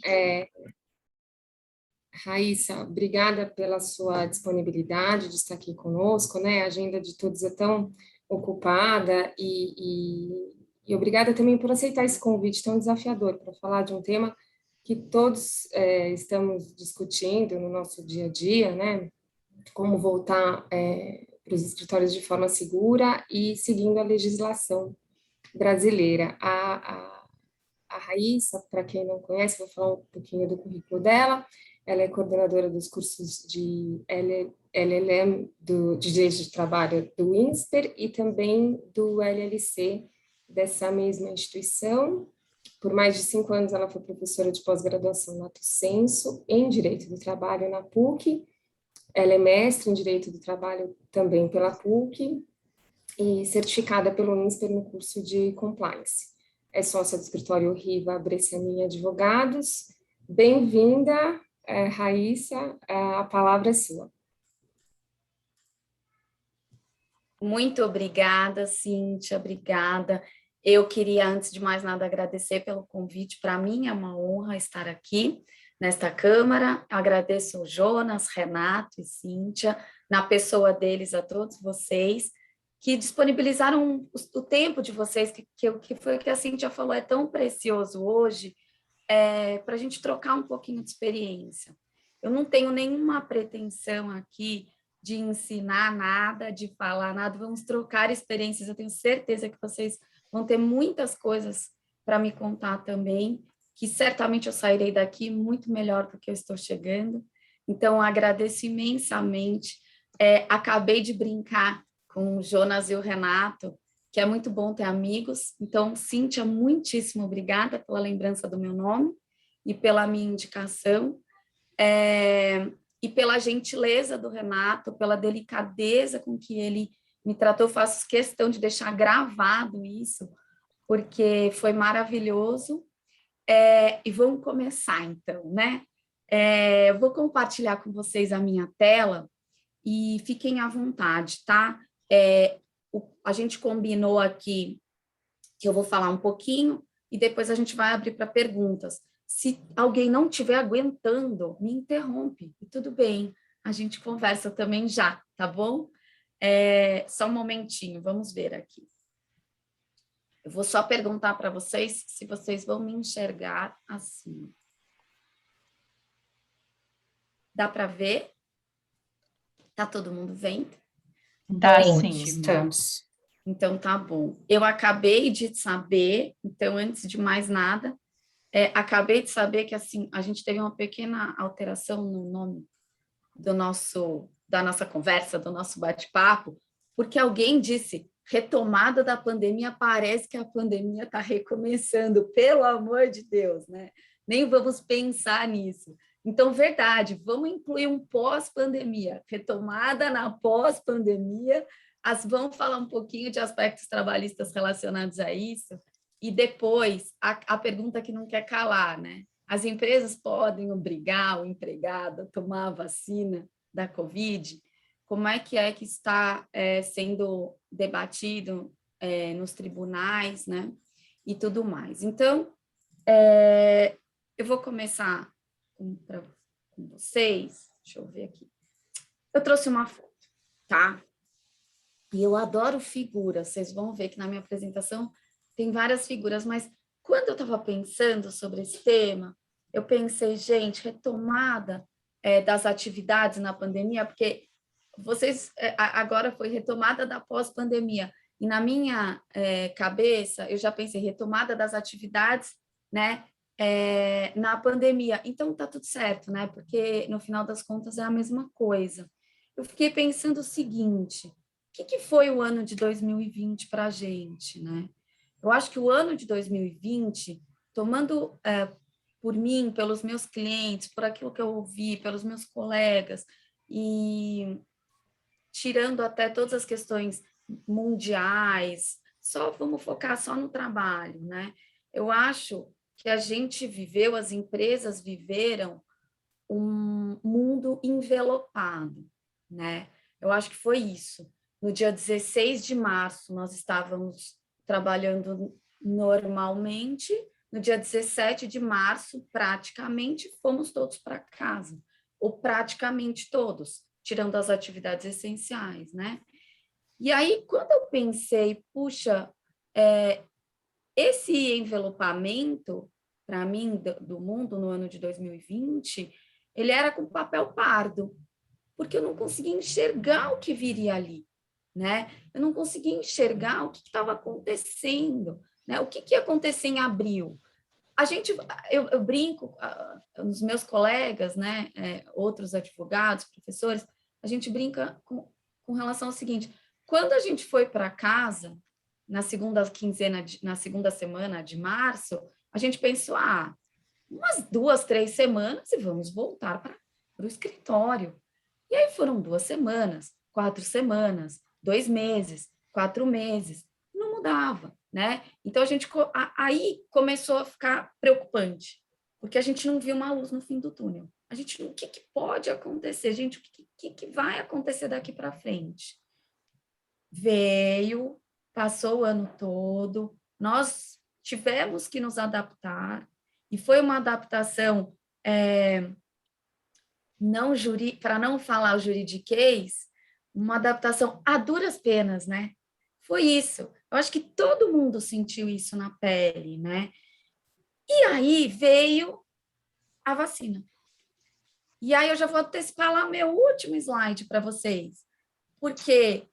É, Raíssa, obrigada pela sua disponibilidade de estar aqui conosco, né? A agenda de todos é tão ocupada e obrigada também por aceitar esse convite tão desafiador para falar de um tema que todos estamos discutindo no nosso dia a dia, né? Como voltar para os escritórios de forma segura e seguindo a legislação brasileira. A Raíssa, para quem não conhece, vou falar um pouquinho do currículo dela. Ela é coordenadora dos cursos de LLM de Direito de Trabalho do INSPER e também do LLC dessa mesma instituição. Por mais de 5 anos, ela foi professora de pós-graduação lato sensu em Direito do Trabalho na PUC. Ela é mestre em Direito do Trabalho também pela PUC e certificada pelo INSPER no curso de Compliance. É sócia do escritório Riva Bresciani Advogados. Bem-vinda, Raíssa, a palavra é sua. Muito obrigada, Cíntia, obrigada. Eu queria, antes de mais nada, agradecer pelo convite. Para mim é uma honra estar aqui nesta Câmara. Agradeço ao Jonas, Renato e Cíntia, na pessoa deles, a todos vocês, que disponibilizaram o tempo de vocês, que foi o que a Cíntia falou, é tão precioso hoje, para a gente trocar um pouquinho de experiência. Eu não tenho nenhuma pretensão aqui de ensinar nada, de falar nada, vamos trocar experiências, eu tenho certeza que vocês vão ter muitas coisas para me contar também, que certamente eu sairei daqui muito melhor do que eu estou chegando. Então, agradeço imensamente. Acabei de brincar com o Jonas e o Renato, que é muito bom ter amigos. Então, Cíntia, muitíssimo obrigada pela lembrança do meu nome e pela minha indicação. E pela gentileza do Renato, pela delicadeza com que ele me tratou, faço questão de deixar gravado isso, porque foi maravilhoso. E vamos começar, então, né? Eu vou compartilhar com vocês a minha tela e fiquem à vontade, tá? A gente combinou aqui que eu vou falar um pouquinho e depois a gente vai abrir para perguntas. Se alguém não estiver aguentando, me interrompe, e tudo bem, a gente conversa também já, tá bom? Só um momentinho, vamos ver aqui. Eu vou só perguntar para vocês se vocês vão me enxergar assim. Dá para ver? Tá todo mundo vendo? Dá sim. Estamos. Então, tá bom. Eu acabei de saber, então, antes de mais nada, acabei de saber que, assim, a gente teve uma pequena alteração no nome da nossa conversa, do nosso bate-papo, porque alguém disse, retomada da pandemia, parece que a pandemia está recomeçando, pelo amor de Deus, né? Nem vamos pensar nisso. Então, verdade, vamos incluir um pós-pandemia, retomada na pós-pandemia, vamos falar um pouquinho de aspectos trabalhistas relacionados a isso, e depois, a pergunta que não quer calar, né? As empresas podem obrigar o empregado a tomar a vacina da Covid? Como é que está sendo debatido nos tribunais, né? E tudo mais. Então, eu vou começar com vocês. Deixa eu ver aqui. Eu trouxe uma foto, tá? E eu adoro figuras. Vocês vão ver que na minha apresentação tem várias figuras, mas quando eu estava pensando sobre esse tema, eu pensei, gente, retomada das atividades na pandemia, porque vocês agora foi retomada da pós-pandemia, e na minha cabeça eu já pensei retomada das atividades, né, na pandemia. Então tá tudo certo, né? Porque no final das contas é a mesma coisa. Eu fiquei pensando o seguinte: o que foi o ano de 2020 para a gente, né? Eu acho que o ano de 2020, tomando por mim, pelos meus clientes, por aquilo que eu ouvi, pelos meus colegas, e tirando até todas as questões mundiais, vamos focar só no trabalho, né? Eu acho que a gente viveu, as empresas viveram um mundo envelopado, né? Eu acho que foi isso. No dia 16 de março, nós estávamos trabalhando normalmente, no dia 17 de março, praticamente fomos todos para casa, ou praticamente todos, tirando as atividades essenciais, né? E aí, quando eu pensei, puxa, esse envelopamento, para mim, do mundo no ano de 2020, ele era com papel pardo, porque eu não conseguia enxergar o que viria ali, né? Eu não conseguia enxergar o que estava acontecendo, né? O que ia acontecer em abril? Eu brinco, os meus colegas, né, outros advogados, professores, a gente brinca com relação ao seguinte: quando a gente foi para casa na segunda quinzena, na segunda semana de março, a gente pensou, umas 2, 3 semanas e vamos voltar para o escritório. E aí foram 2 semanas, 4 semanas, 2 meses, 4 meses, não mudava, né? Então aí começou a ficar preocupante, porque a gente não viu uma luz no fim do túnel. A gente, o que pode acontecer, gente? O que vai acontecer daqui para frente? Veio, passou o ano todo, nós tivemos que nos adaptar, e foi uma adaptação para não falar o juridiquês, uma adaptação a duras penas, né? Foi isso. Eu acho que todo mundo sentiu isso na pele, né? E aí veio a vacina. E aí eu já vou antecipar lá meu último slide para vocês. Por quê?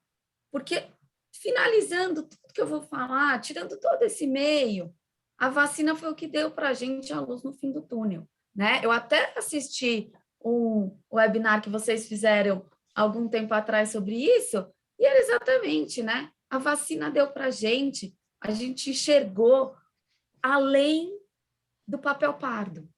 Porque finalizando tudo que eu vou falar, tirando todo esse meio, a vacina foi o que deu para a gente a luz no fim do túnel, né? Eu até assisti um webinar que vocês fizeram algum tempo atrás sobre isso, e era exatamente, né? A vacina deu para a gente enxergou além do papel pardo.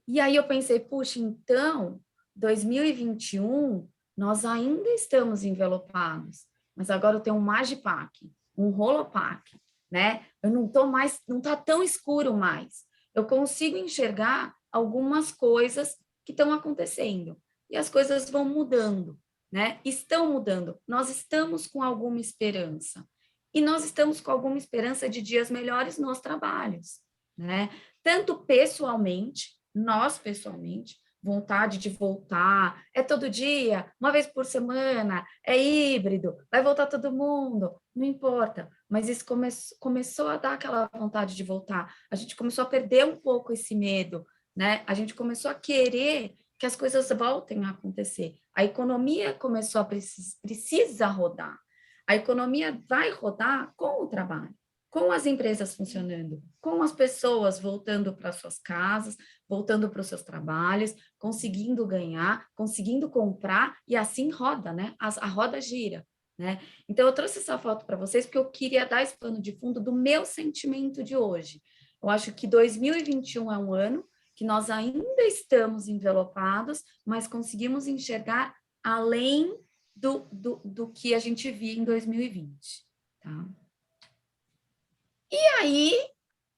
E aí eu pensei, puxa, então, 2021, nós ainda estamos envelopados, mas agora eu tenho um Magipack, um Holopack, né? Eu não estou mais, não está tão escuro mais. Eu consigo enxergar algumas coisas que estão acontecendo e as coisas vão mudando, né? Estão mudando. Nós estamos com alguma esperança e nós estamos com alguma esperança de dias melhores nos trabalhos, né? Tanto pessoalmente, nós pessoalmente, vontade de voltar, é todo dia, uma vez por semana, é híbrido, vai voltar todo mundo, não importa, mas isso começou a dar aquela vontade de voltar, a gente começou a perder um pouco esse medo, né? A gente começou a querer que as coisas voltem a acontecer, a economia começou a precisa rodar, a economia vai rodar com o trabalho, com as empresas funcionando, com as pessoas voltando para suas casas, voltando para os seus trabalhos, conseguindo ganhar, conseguindo comprar, e assim roda, né? A roda gira, né? Então, eu trouxe essa foto para vocês porque eu queria dar esse pano de fundo do meu sentimento de hoje. Eu acho que 2021 é um ano que nós ainda estamos envelopados, mas conseguimos enxergar além do que a gente via em 2020, tá? E aí,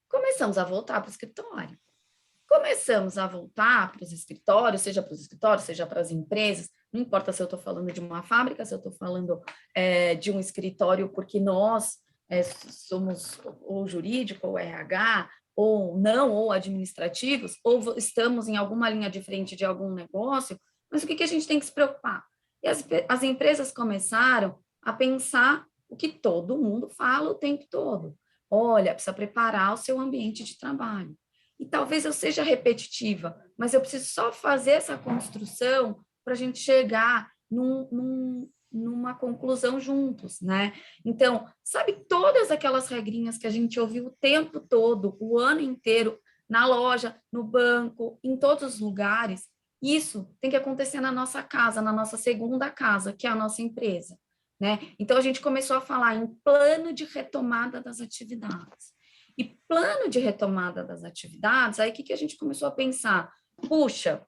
começamos a voltar para o escritório. Começamos a voltar para os escritórios, seja para os escritórios, seja para as empresas, não importa se eu estou falando de uma fábrica, se eu estou falando de um escritório, porque nós somos ou jurídico, ou RH, ou não, ou administrativos, ou estamos em alguma linha de frente de algum negócio, mas o que a gente tem que se preocupar? E as empresas começaram a pensar o que todo mundo fala o tempo todo. Olha, precisa preparar o seu ambiente de trabalho. E talvez eu seja repetitiva, mas eu preciso só fazer essa construção para a gente chegar numa conclusão juntos, né? Então, sabe todas aquelas regrinhas que a gente ouviu o tempo todo, o ano inteiro, na loja, no banco, em todos os lugares? Isso tem que acontecer na nossa casa, na nossa segunda casa, que é a nossa empresa, né? Então, a gente começou a falar em plano de retomada das atividades. E plano de retomada das atividades, aí o que a gente começou a pensar? Puxa,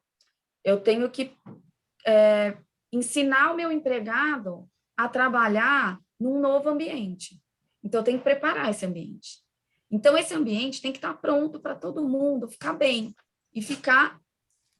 eu tenho que ensinar o meu empregado a trabalhar num novo ambiente. Então, eu tenho que preparar esse ambiente. Então, esse ambiente tem que estar pronto para todo mundo ficar bem e ficar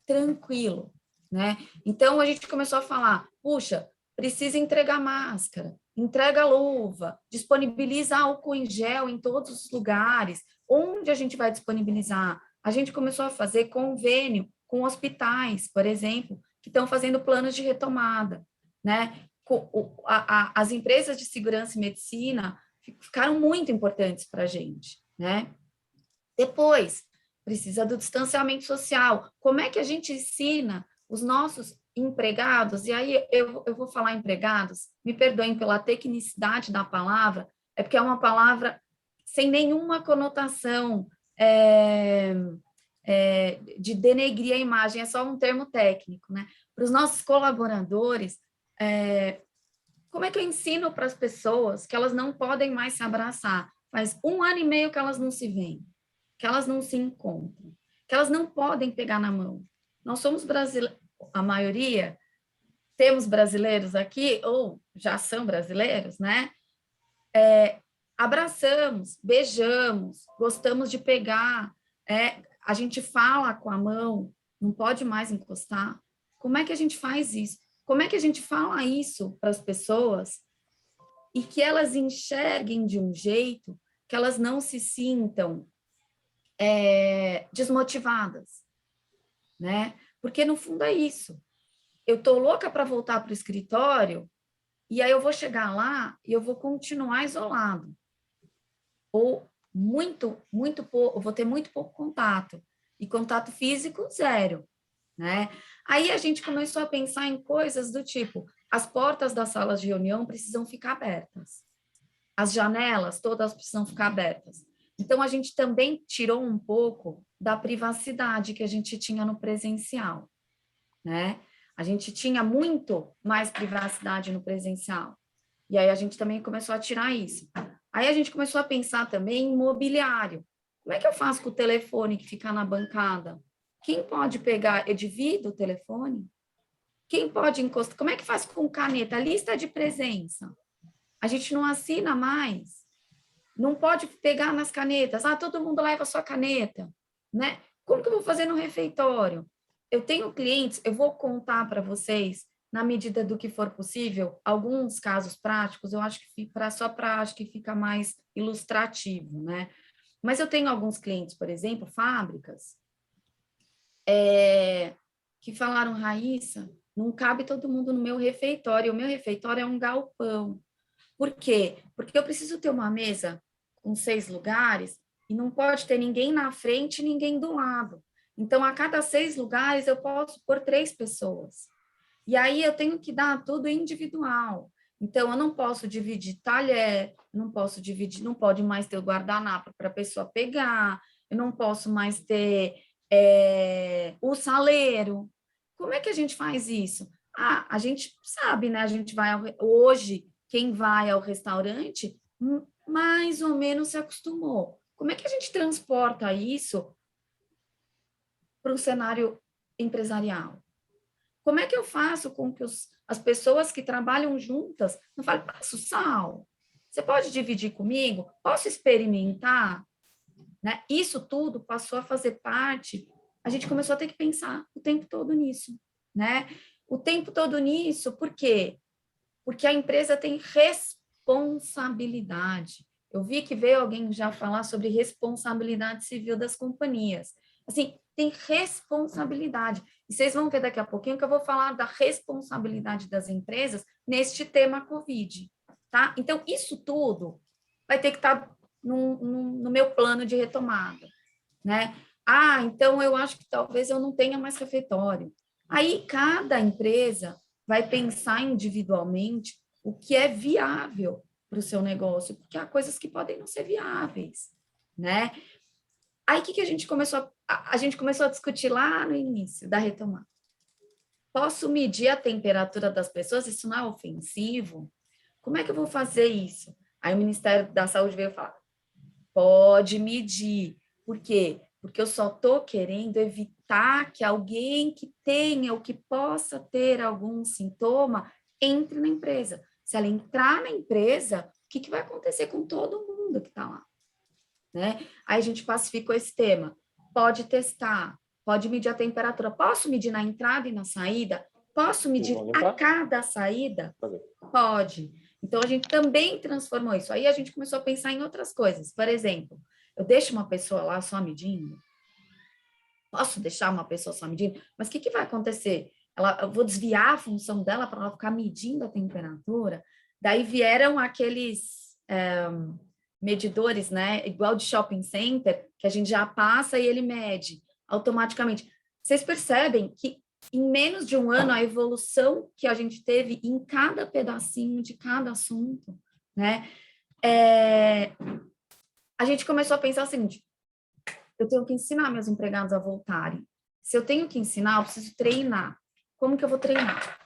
tranquilo, né? Então, a gente começou a falar, puxa, precisa entregar máscara, entrega luva, disponibiliza álcool em gel em todos os lugares. Onde a gente vai disponibilizar? A gente começou a fazer convênio com hospitais, por exemplo, que estão fazendo planos de retomada, né? As empresas de segurança e medicina ficaram muito importantes para a gente, né? Depois, precisa do distanciamento social. Como é que a gente ensina os nossos empregados? E aí eu vou falar empregados, me perdoem pela tecnicidade da palavra, é porque é uma palavra sem nenhuma conotação de denegrir a imagem, é só um termo técnico, né? Para os nossos colaboradores, como é que eu ensino para as pessoas que elas não podem mais se abraçar? Faz 1 ano e meio que elas não se veem, que elas não se encontram, que elas não podem pegar na mão. Nós somos brasileiros, a maioria, temos brasileiros aqui, ou já são brasileiros, né? Abraçamos, beijamos, gostamos de pegar, a gente fala com a mão, não pode mais encostar. Como é que a gente faz isso? Como é que a gente fala isso para as pessoas e que elas enxerguem de um jeito que elas não se sintam desmotivadas, né? Porque no fundo é isso. Eu tô louca para voltar para o escritório e aí eu vou chegar lá e eu vou continuar isolado. Ou muito pouco, eu vou ter muito pouco contato. E contato físico, zero, né? Aí a gente começou a pensar em coisas do tipo, as portas das salas de reunião precisam ficar abertas. As janelas todas precisam ficar abertas. Então, a gente também tirou um pouco da privacidade que a gente tinha no presencial, né? A gente tinha muito mais privacidade no presencial. E aí a gente também começou a tirar isso. Aí a gente começou a pensar também em mobiliário. Como é que eu faço com o telefone que fica na bancada? Quem pode pegar? Eu divido o telefone? Quem pode encostar? Como é que faz com caneta? Lista de presença. A gente não assina mais. Não pode pegar nas canetas. Ah, todo mundo leva a sua caneta, né? Como que eu vou fazer no refeitório? Eu tenho clientes, eu vou contar para vocês, na medida do que for possível, alguns casos práticos, eu acho que só para acho que fica mais ilustrativo, né? Mas eu tenho alguns clientes, por exemplo, fábricas, que falaram, Raíssa, não cabe todo mundo no meu refeitório. O meu refeitório é um galpão. Por quê? Porque eu preciso ter uma mesa com 6 lugares e não pode ter ninguém na frente e ninguém do lado. Então, a cada 6 lugares, eu posso pôr 3 pessoas. E aí, eu tenho que dar tudo individual. Então, eu não posso dividir talher, não posso dividir, não pode mais ter o guardanapo para a pessoa pegar, eu não posso mais ter o saleiro. Como é que a gente faz isso? Ah, a gente sabe, né? A gente vai hoje, quem vai ao restaurante, mais ou menos se acostumou. Como é que a gente transporta isso para o cenário empresarial? Como é que eu faço com que as pessoas que trabalham juntas não falem, passo sal, você pode dividir comigo? Posso experimentar? Né? Isso tudo passou a fazer parte, a gente começou a ter que pensar o tempo todo nisso, né? O tempo todo nisso, por quê? Porque a empresa tem responsabilidade. Eu vi que veio alguém já falar sobre responsabilidade civil das companhias. Assim, tem responsabilidade. E vocês vão ver daqui a pouquinho que eu vou falar da responsabilidade das empresas neste tema Covid, tá? Então, isso tudo vai ter que estar no meu plano de retomada, né? Ah, então eu acho que talvez eu não tenha mais refeitório. Aí, cada empresa vai pensar individualmente o que é viável para o seu negócio, porque há coisas que podem não ser viáveis, né? Aí, o que a gente começou a gente começou a discutir lá no início da retomada. Posso medir a temperatura das pessoas? Isso não é ofensivo? Como é que eu vou fazer isso? Aí o Ministério da Saúde veio falar, pode medir. Por quê? Porque eu só estou querendo evitar que alguém que tenha ou que possa ter algum sintoma entre na empresa. Se ela entrar na empresa, o que vai acontecer com todo mundo que está lá? Né? Aí a gente pacificou esse tema. Pode testar, pode medir a temperatura. Posso medir na entrada e na saída? Posso medir a cada saída? Pode. Então, a gente também transformou isso. Aí a gente começou a pensar em outras coisas. Por exemplo, eu deixo uma pessoa lá só medindo? Posso deixar uma pessoa só medindo? Mas o que vai acontecer? Eu vou desviar a função dela para ela ficar medindo a temperatura? Daí vieram aqueles medidores, né? Igual de shopping center, que a gente já passa e ele mede automaticamente. Vocês percebem que em menos de um ano a evolução que a gente teve em cada pedacinho de cada assunto, né? A gente começou a pensar o seguinte: eu tenho que ensinar meus empregados a voltarem. Se eu tenho que ensinar, eu preciso treinar. Como que eu vou treinar?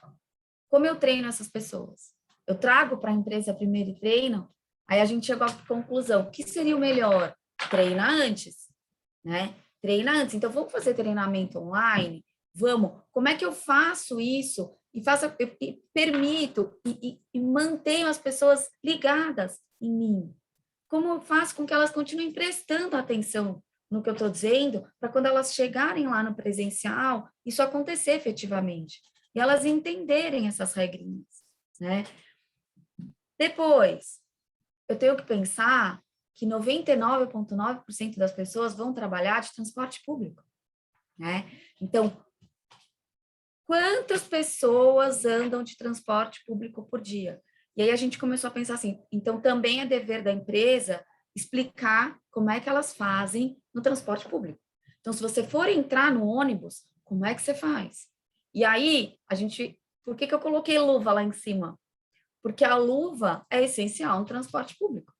Como eu treino essas pessoas? Eu trago para a empresa primeiro e treino, aí a gente chegou à conclusão: o que seria o melhor? Treina antes, né? Treina antes. Então, vamos fazer treinamento online? Vamos. Como é que eu faço isso? E permito e mantenho as pessoas ligadas em mim? Como eu faço com que elas continuem prestando atenção no que eu estou dizendo, para quando elas chegarem lá no presencial, isso acontecer efetivamente, e elas entenderem essas regrinhas, né? Depois, eu tenho que pensar que 99,9% das pessoas vão trabalhar de transporte público, né? Então, quantas pessoas andam de transporte público por dia? E aí a gente começou a pensar assim, então também é dever da empresa explicar como é que elas fazem no transporte público. Então, se você for entrar no ônibus, como é que você faz? E aí, por que eu coloquei luva lá em cima? Porque a luva é essencial no transporte público,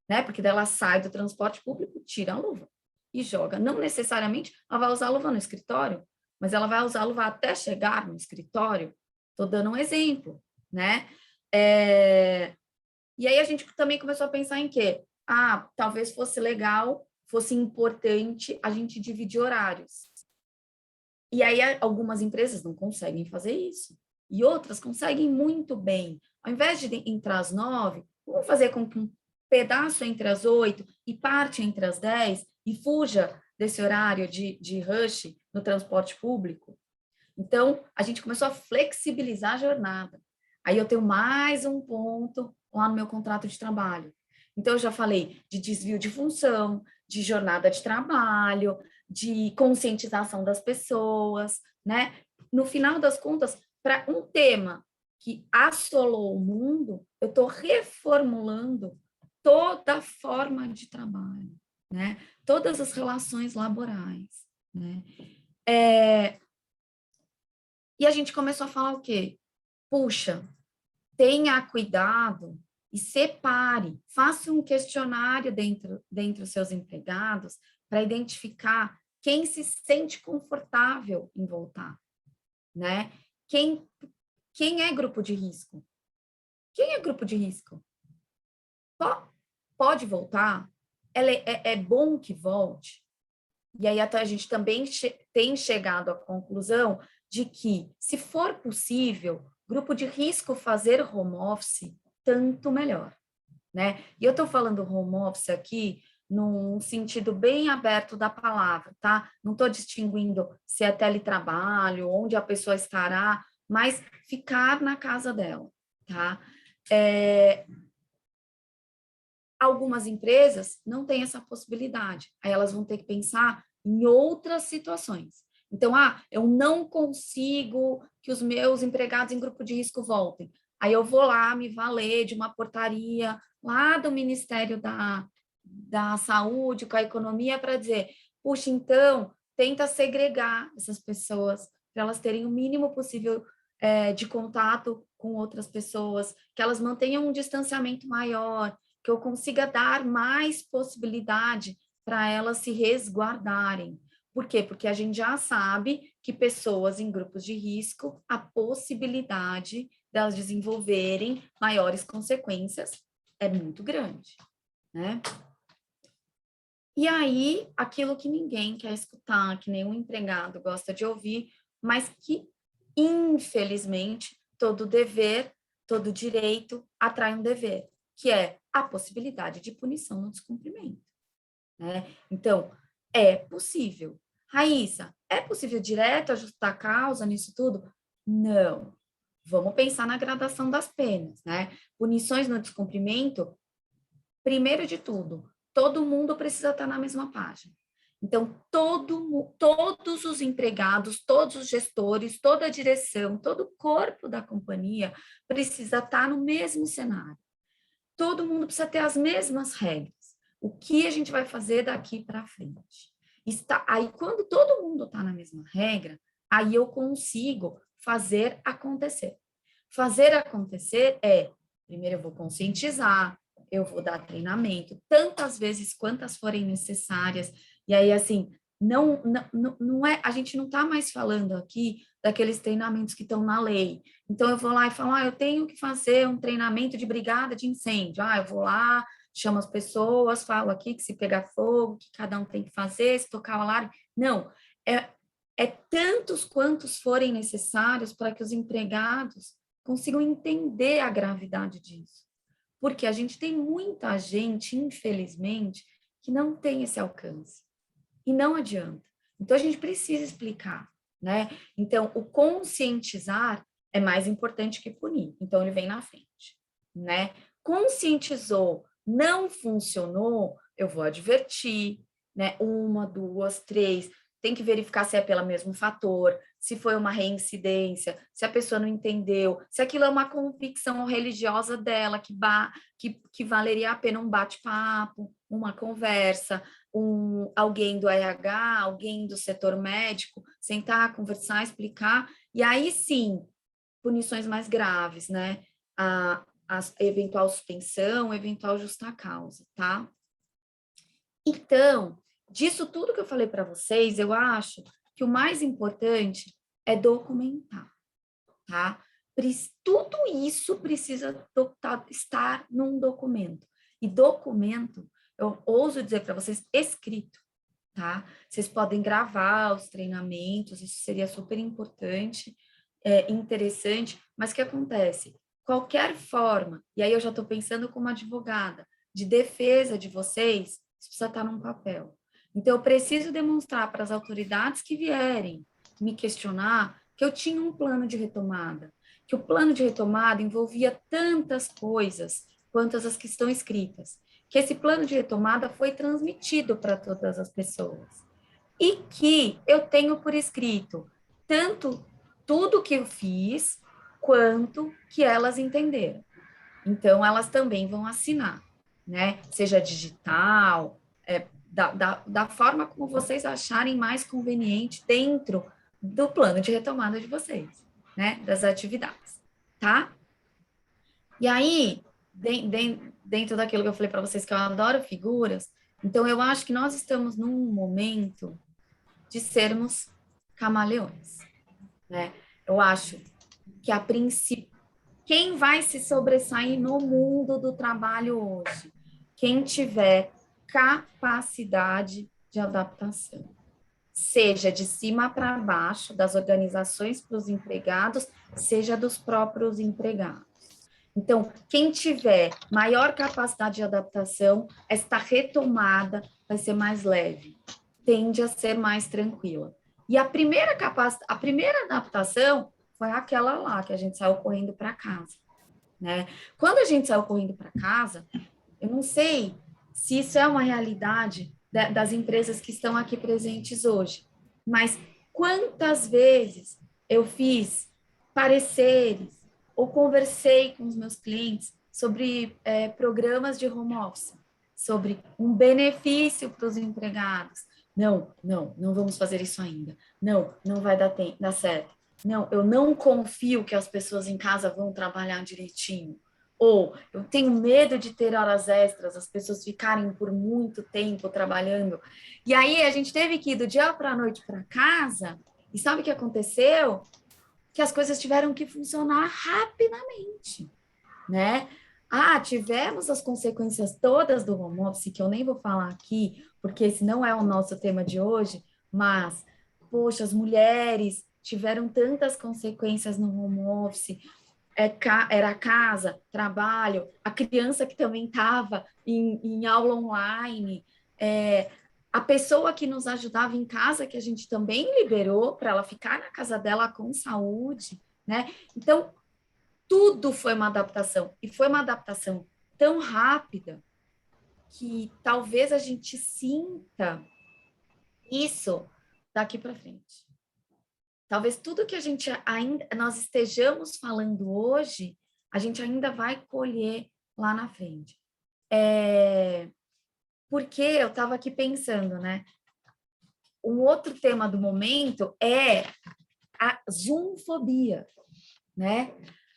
né? Porque daí ela sai do transporte público, tira a luva e joga. Não necessariamente ela vai usar a luva no escritório, mas ela vai usar a luva até chegar no escritório. Estou dando um exemplo, né? E aí a gente também começou a pensar em quê? Talvez fosse legal, fosse importante a gente dividir horários. E aí algumas empresas não conseguem fazer isso. E outras conseguem muito bem. Ao invés de entrar às 9, vamos fazer com que um pedaço entre as 8 e parte entre as 10 e fuja desse horário de rush no transporte público. Então, a gente começou a flexibilizar a jornada. Aí eu tenho mais um ponto lá no meu contrato de trabalho. Então, eu já falei de desvio de função, de jornada de trabalho, de conscientização das pessoas, né? No final das contas, para um tema que assolou o mundo, eu estou reformulando toda a forma de trabalho, né? Todas as relações laborais, né? E a gente começou a falar o quê? Puxa, tenha cuidado e separe, faça um questionário dentro dos seus empregados para identificar quem se sente confortável em voltar, né? Quem é grupo de risco? Quem é grupo de risco? Pode voltar? É bom que volte? E aí até a gente também tem chegado à conclusão de que, se for possível, grupo de risco fazer home office, tanto melhor, né? E eu estou falando home office aqui num sentido bem aberto da palavra, tá? Não estou distinguindo se é teletrabalho, onde a pessoa estará, mas ficar na casa dela, tá? Algumas empresas não têm essa possibilidade, aí elas vão ter que pensar em outras situações. Então, eu não consigo que os meus empregados em grupo de risco voltem. Aí eu vou lá me valer de uma portaria lá do Ministério da Saúde, com a Economia, para dizer, puxa, então, tenta segregar essas pessoas para elas terem o mínimo possível de contato com outras pessoas, que elas mantenham um distanciamento maior, que eu consiga dar mais possibilidade para elas se resguardarem. Por quê? Porque a gente já sabe que pessoas em grupos de risco, a possibilidade delas desenvolverem maiores consequências é muito grande, né? E aí, aquilo que ninguém quer escutar, que nenhum empregado gosta de ouvir, mas que, infelizmente, todo dever, todo direito atrai um dever, que é a possibilidade de punição no descumprimento, né? Então, é possível. Raíssa, é possível direto ajustar a causa nisso tudo? Não. Vamos pensar na gradação das penas, né? Punições no descumprimento, primeiro de tudo, todo mundo precisa estar na mesma página. Então, todos os empregados, todos os gestores, toda a direção, todo o corpo da companhia precisa estar no mesmo cenário. Todo mundo precisa ter as mesmas regras. O que a gente vai fazer daqui para frente? Aí, quando todo mundo está na mesma regra, aí eu consigo fazer acontecer. Fazer acontecer primeiro eu vou conscientizar, eu vou dar treinamento, tantas vezes quantas forem necessárias. E aí, assim, não é, a gente não está mais falando aqui daqueles treinamentos que estão na lei. Então, eu vou lá e falo, eu tenho que fazer um treinamento de brigada de incêndio. Eu vou lá, chamo as pessoas, falo aqui que se pegar fogo, que cada um tem que fazer, se tocar o alarme. Não, é tantos quantos forem necessários para que os empregados consigam entender a gravidade disso. Porque a gente tem muita gente, infelizmente, que não tem esse alcance. E não adianta. Então, a gente precisa explicar, né? Então, o conscientizar é mais importante que punir. Então, ele vem na frente, né? Conscientizou, não funcionou, eu vou advertir, né? 1, 2, 3. Tem que verificar se é pelo mesmo fator, se foi uma reincidência, se a pessoa não entendeu, se aquilo é uma convicção religiosa dela, que valeria a pena um bate-papo, uma conversa, alguém do RH, alguém do setor médico, sentar, conversar, explicar, e aí sim, punições mais graves, né? A eventual suspensão, eventual justa causa, tá? Então, disso tudo que eu falei para vocês, eu acho que o mais importante é documentar, tá? Tudo isso precisa estar num documento. E documento, eu ouso dizer para vocês, escrito, tá? Vocês podem gravar os treinamentos, isso seria super importante, interessante, mas o que acontece? Qualquer forma, e aí eu já estou pensando como advogada, de defesa de vocês, isso precisa estar num papel. Então, eu preciso demonstrar para as autoridades que vierem me questionar que eu tinha um plano de retomada, que o plano de retomada envolvia tantas coisas quantas as que estão escritas, que esse plano de retomada foi transmitido para todas as pessoas e que eu tenho por escrito tanto tudo que eu fiz quanto que elas entenderam. Então, elas também vão assinar, né? Seja digital, da forma como vocês acharem mais conveniente dentro do plano de retomada de vocês, né? Das atividades, tá? E aí, dentro daquilo que eu falei para vocês, que eu adoro figuras, então eu acho que nós estamos num momento de sermos camaleões, né? Eu acho que a princípio, quem vai se sobressair no mundo do trabalho hoje? Quem tiver capacidade de adaptação, seja de cima para baixo, das organizações para os empregados, seja dos próprios empregados. Então, quem tiver maior capacidade de adaptação, esta retomada vai ser mais leve, tende a ser mais tranquila. E a primeira adaptação foi aquela lá, que a gente saiu correndo para casa, né? Quando a gente saiu correndo para casa, eu não sei se isso é uma realidade das empresas que estão aqui presentes hoje, mas quantas vezes eu fiz pareceres ou conversei com os meus clientes sobre programas de home office, sobre um benefício para os empregados. Não vamos fazer isso ainda. Não vai dar certo. Não, eu não confio que as pessoas em casa vão trabalhar direitinho. Ou eu tenho medo de ter horas extras, as pessoas ficarem por muito tempo trabalhando. E aí a gente teve que ir do dia para a noite para casa, e sabe o que aconteceu? Que as coisas tiveram que funcionar rapidamente, né? Tivemos as consequências todas do home office, que eu nem vou falar aqui, porque esse não é o nosso tema de hoje, mas, poxa, as mulheres tiveram tantas consequências no home office, era casa, trabalho, a criança que também estava em aula online, a pessoa que nos ajudava em casa, que a gente também liberou para ela ficar na casa dela com saúde, né? Então, tudo foi uma adaptação, e foi uma adaptação tão rápida que talvez a gente sinta isso daqui para frente. Talvez tudo que a gente ainda nós estejamos falando hoje, a gente ainda vai colher lá na frente. Porque eu estava aqui pensando, né? Um outro tema do momento é a zoomfobia, né?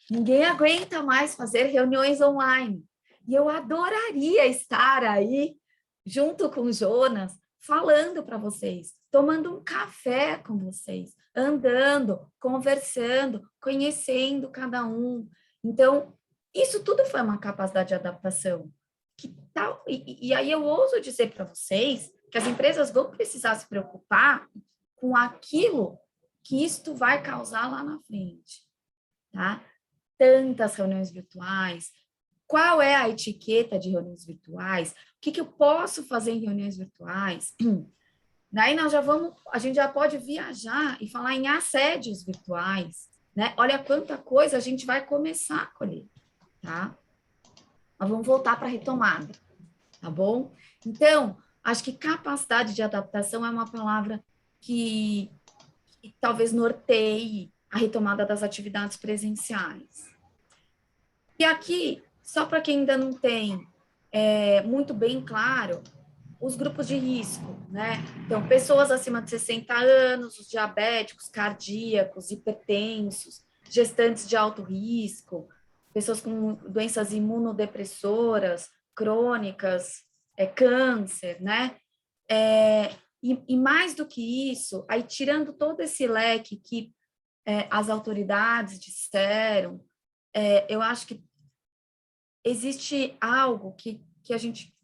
Ninguém aguenta mais fazer reuniões online. E eu adoraria estar aí, junto com o Jonas, falando para vocês, tomando um café com vocês, andando, conversando, conhecendo cada um. Então, isso tudo foi uma capacidade de adaptação. Que tal? E aí eu ouso dizer para vocês que as empresas vão precisar se preocupar com aquilo que isto vai causar lá na frente, tá? Tantas reuniões virtuais, qual é a etiqueta de reuniões virtuais, o que eu posso fazer em reuniões virtuais. Daí a gente já pode viajar e falar em assédios virtuais, né? Olha quanta coisa a gente vai começar a colher, tá? Mas vamos voltar para a retomada, tá bom? Então, acho que capacidade de adaptação é uma palavra que talvez norteie a retomada das atividades presenciais. E aqui, só para quem ainda não tem muito bem claro, os grupos de risco, né? Então, pessoas acima de 60 anos, os diabéticos, cardíacos, hipertensos, gestantes de alto risco, pessoas com doenças imunodepressoras, crônicas, câncer, né? E mais do que isso, aí tirando todo esse leque que as autoridades disseram, eu acho que existe algo que a gente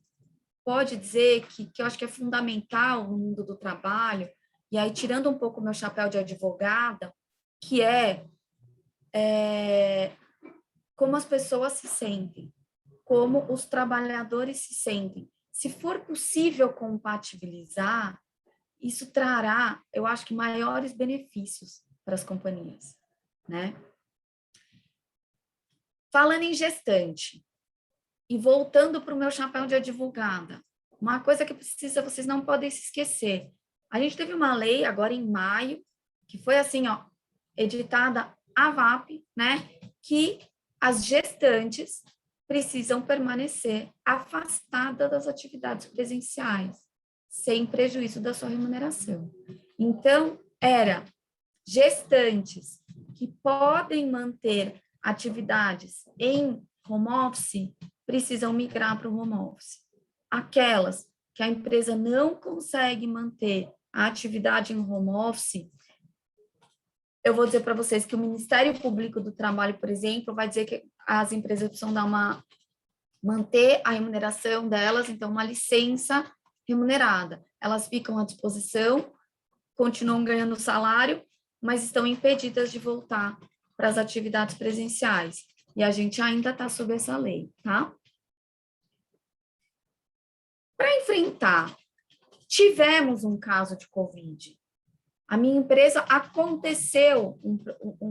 pode dizer que eu acho que é fundamental no mundo do trabalho, e aí tirando um pouco o meu chapéu de advogada, que é como as pessoas se sentem, como os trabalhadores se sentem. Se for possível compatibilizar, isso trará, eu acho que maiores benefícios para as companhias, né? Falando em gestante, e voltando para o meu chapéu de advogada, uma coisa que vocês não podem se esquecer. A gente teve uma lei agora em maio, que foi assim, ó, editada a VAP, né? Que as gestantes precisam permanecer afastadas das atividades presenciais, sem prejuízo da sua remuneração. Então, era gestantes que podem manter atividades em home office precisam migrar para o home office. Aquelas que a empresa não consegue manter a atividade em home office, eu vou dizer para vocês que o Ministério Público do Trabalho, por exemplo, vai dizer que as empresas precisam manter a remuneração delas, então uma licença remunerada. Elas ficam à disposição, continuam ganhando salário, mas estão impedidas de voltar para as atividades presenciais. E a gente ainda está sob essa lei, tá? Para enfrentar, tivemos um caso de Covid. A minha empresa aconteceu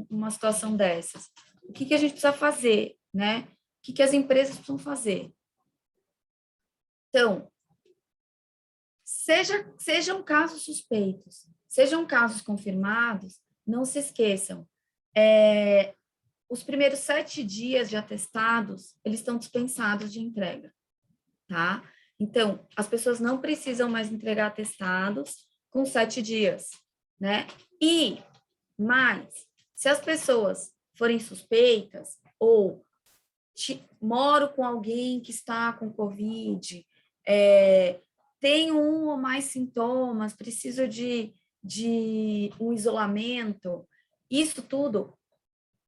uma situação dessas. O que a gente precisa fazer, né? O que as empresas precisam fazer? Então, sejam casos suspeitos, sejam casos confirmados, não se esqueçam, os primeiros 7 dias de atestados, eles estão dispensados de entrega, tá? Então, as pessoas não precisam mais entregar atestados com 7 dias, né? E mais, se as pessoas forem suspeitas ou moro com alguém que está com Covid, tenho um ou mais sintomas, preciso de um isolamento, isso tudo,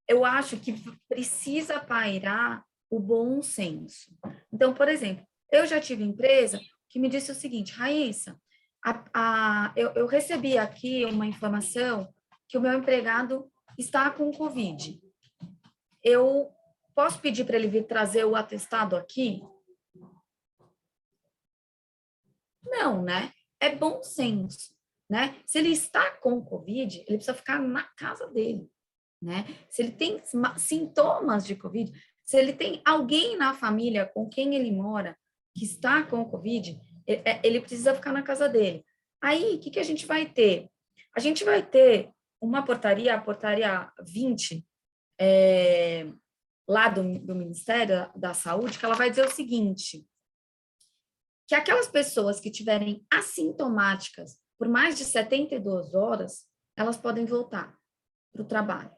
eu acho que precisa pairar o bom senso. Então, por exemplo, eu já tive empresa que me disse o seguinte: Raíssa, eu recebi aqui uma informação que o meu empregado está com Covid. Eu posso pedir para ele vir trazer o atestado aqui? Não, né? É bom senso, né? Se ele está com Covid, ele precisa ficar na casa dele. né? Se ele tem sintomas de Covid, se ele tem alguém na família com quem ele mora que está com Covid, ele precisa ficar na casa dele. Aí, o que a gente vai ter? A gente vai ter uma portaria, a portaria 20, lá do Ministério da Saúde, que ela vai dizer o seguinte, que aquelas pessoas que tiverem assintomáticas por mais de 72 horas, elas podem voltar para o trabalho.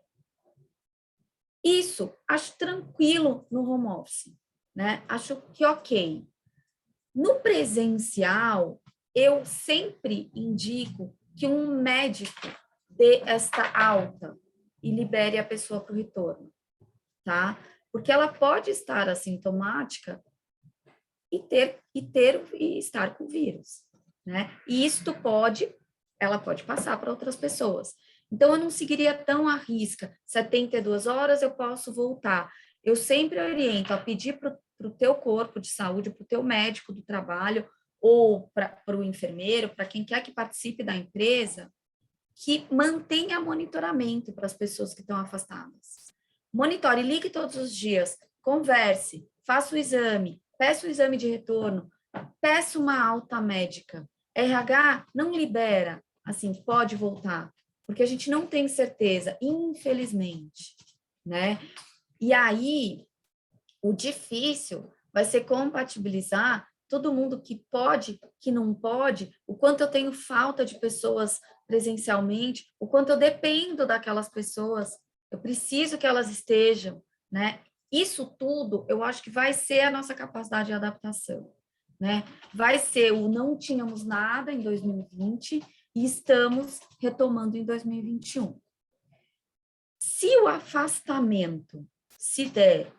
Isso, acho tranquilo no home office, né? Acho que ok. No presencial, eu sempre indico que um médico dê esta alta e libere a pessoa para o retorno, tá? Porque ela pode estar assintomática e estar com o vírus, né? E isto ela pode passar para outras pessoas. Então, eu não seguiria tão à risca. 72 horas eu posso voltar. Eu sempre oriento a pedir para o teu corpo de saúde, para o teu médico do trabalho, ou para o enfermeiro, para quem quer que participe da empresa, que mantenha monitoramento para as pessoas que estão afastadas. Monitore, ligue todos os dias, converse, faça o exame, peça o exame de retorno, peça uma alta médica. RH não libera, assim, pode voltar, porque a gente não tem certeza, infelizmente, né? E aí, o difícil vai ser compatibilizar todo mundo que pode, que não pode, o quanto eu tenho falta de pessoas presencialmente, o quanto eu dependo daquelas pessoas, eu preciso que elas estejam, né? Isso tudo, eu acho que vai ser a nossa capacidade de adaptação, né? Vai ser o não tínhamos nada em 2020 e estamos retomando em 2021. Se o afastamento se der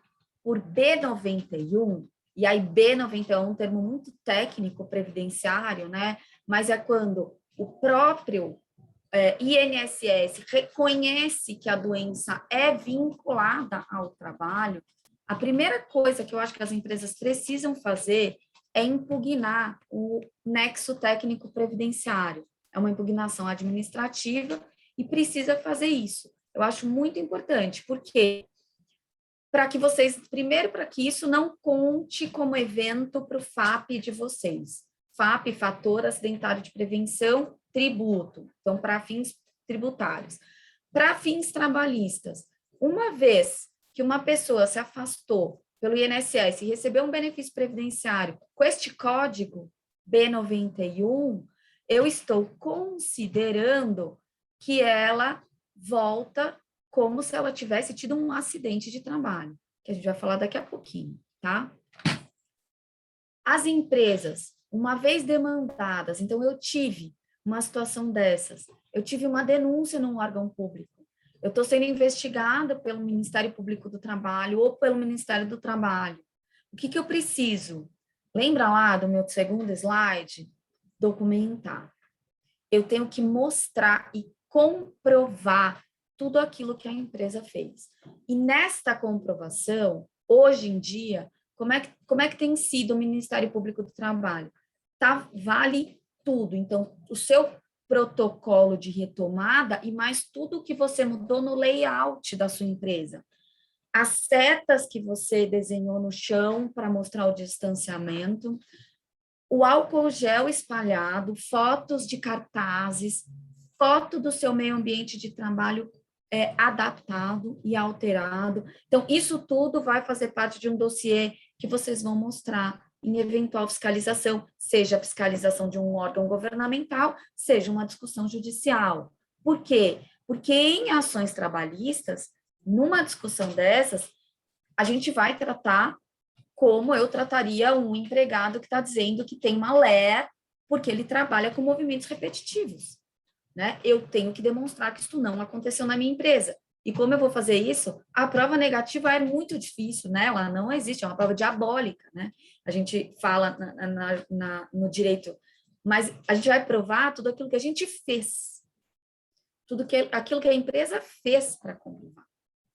por B91, e aí B91 é um termo muito técnico previdenciário, né? Mas é quando o próprio INSS reconhece que a doença é vinculada ao trabalho, a primeira coisa que eu acho que as empresas precisam fazer é impugnar o nexo técnico previdenciário. É uma impugnação administrativa e precisa fazer isso. Eu acho muito importante, porque para que vocês, primeiro, para que isso não conte como evento para o FAP de vocês. FAP, Fator Acidentário de Prevenção, tributo. Então, para fins tributários. Para fins trabalhistas, uma vez que uma pessoa se afastou pelo INSS e recebeu um benefício previdenciário com este código B91, eu estou considerando que ela volta como se ela tivesse tido um acidente de trabalho, que a gente vai falar daqui a pouquinho, tá? As empresas, uma vez demandadas, então eu tive uma situação dessas, eu tive uma denúncia num órgão público, eu estou sendo investigada pelo Ministério Público do Trabalho ou pelo Ministério do Trabalho. O que eu preciso? Lembra lá do meu segundo slide? Documentar. Eu tenho que mostrar e comprovar tudo aquilo que a empresa fez. E nesta comprovação, hoje em dia, como é que tem sido o Ministério Público do Trabalho? Vale tudo. Então, o seu protocolo de retomada e mais tudo o que você mudou no layout da sua empresa. As setas que você desenhou no chão para mostrar o distanciamento, o álcool gel espalhado, fotos de cartazes, foto do seu meio ambiente de trabalho adaptado e alterado. Então, isso tudo vai fazer parte de um dossiê que vocês vão mostrar em eventual fiscalização, seja a fiscalização de um órgão governamental, seja uma discussão judicial. Por quê? Porque em ações trabalhistas, numa discussão dessas, a gente vai tratar como eu trataria um empregado que está dizendo que tem uma LER porque ele trabalha com movimentos repetitivos, né? Eu tenho que demonstrar que isso não aconteceu na minha empresa. E como eu vou fazer isso? A prova negativa é muito difícil, né? Ela não existe, é uma prova diabólica, né? A gente fala no direito, mas a gente vai provar tudo aquilo que a gente fez, aquilo que a empresa fez para comprovar,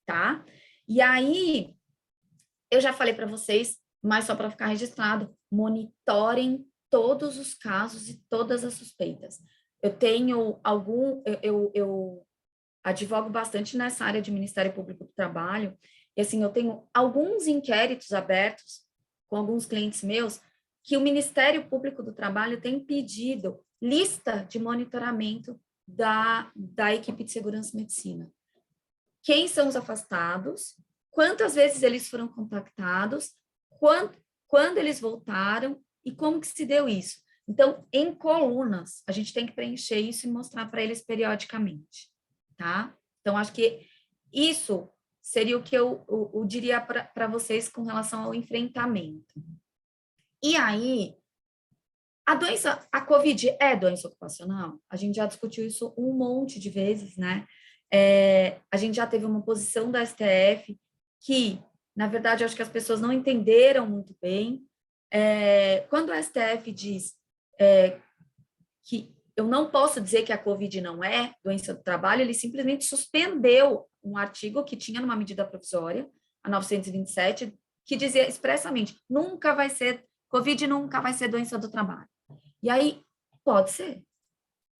tá? E aí, eu já falei para vocês, mas só para ficar registrado, monitorem todos os casos e todas as suspeitas. Eu tenho advogo bastante nessa área de Ministério Público do Trabalho, e assim, eu tenho alguns inquéritos abertos com alguns clientes meus, que o Ministério Público do Trabalho tem pedido lista de monitoramento da equipe de segurança e medicina. Quem são os afastados, quantas vezes eles foram contactados, quando eles voltaram e como que se deu isso. Então, em colunas, a gente tem que preencher isso e mostrar para eles periodicamente, tá? Então, acho que isso seria o que eu diria para vocês com relação ao enfrentamento. E aí, a COVID é doença ocupacional? A gente já discutiu isso um monte de vezes, né? A gente já teve uma posição da STF que, na verdade, acho que as pessoas não entenderam muito bem. Quando o STF diz que eu não posso dizer que a COVID não é doença do trabalho, ele simplesmente suspendeu um artigo que tinha numa medida provisória, a 927, que dizia expressamente, COVID nunca vai ser doença do trabalho. E aí, pode ser.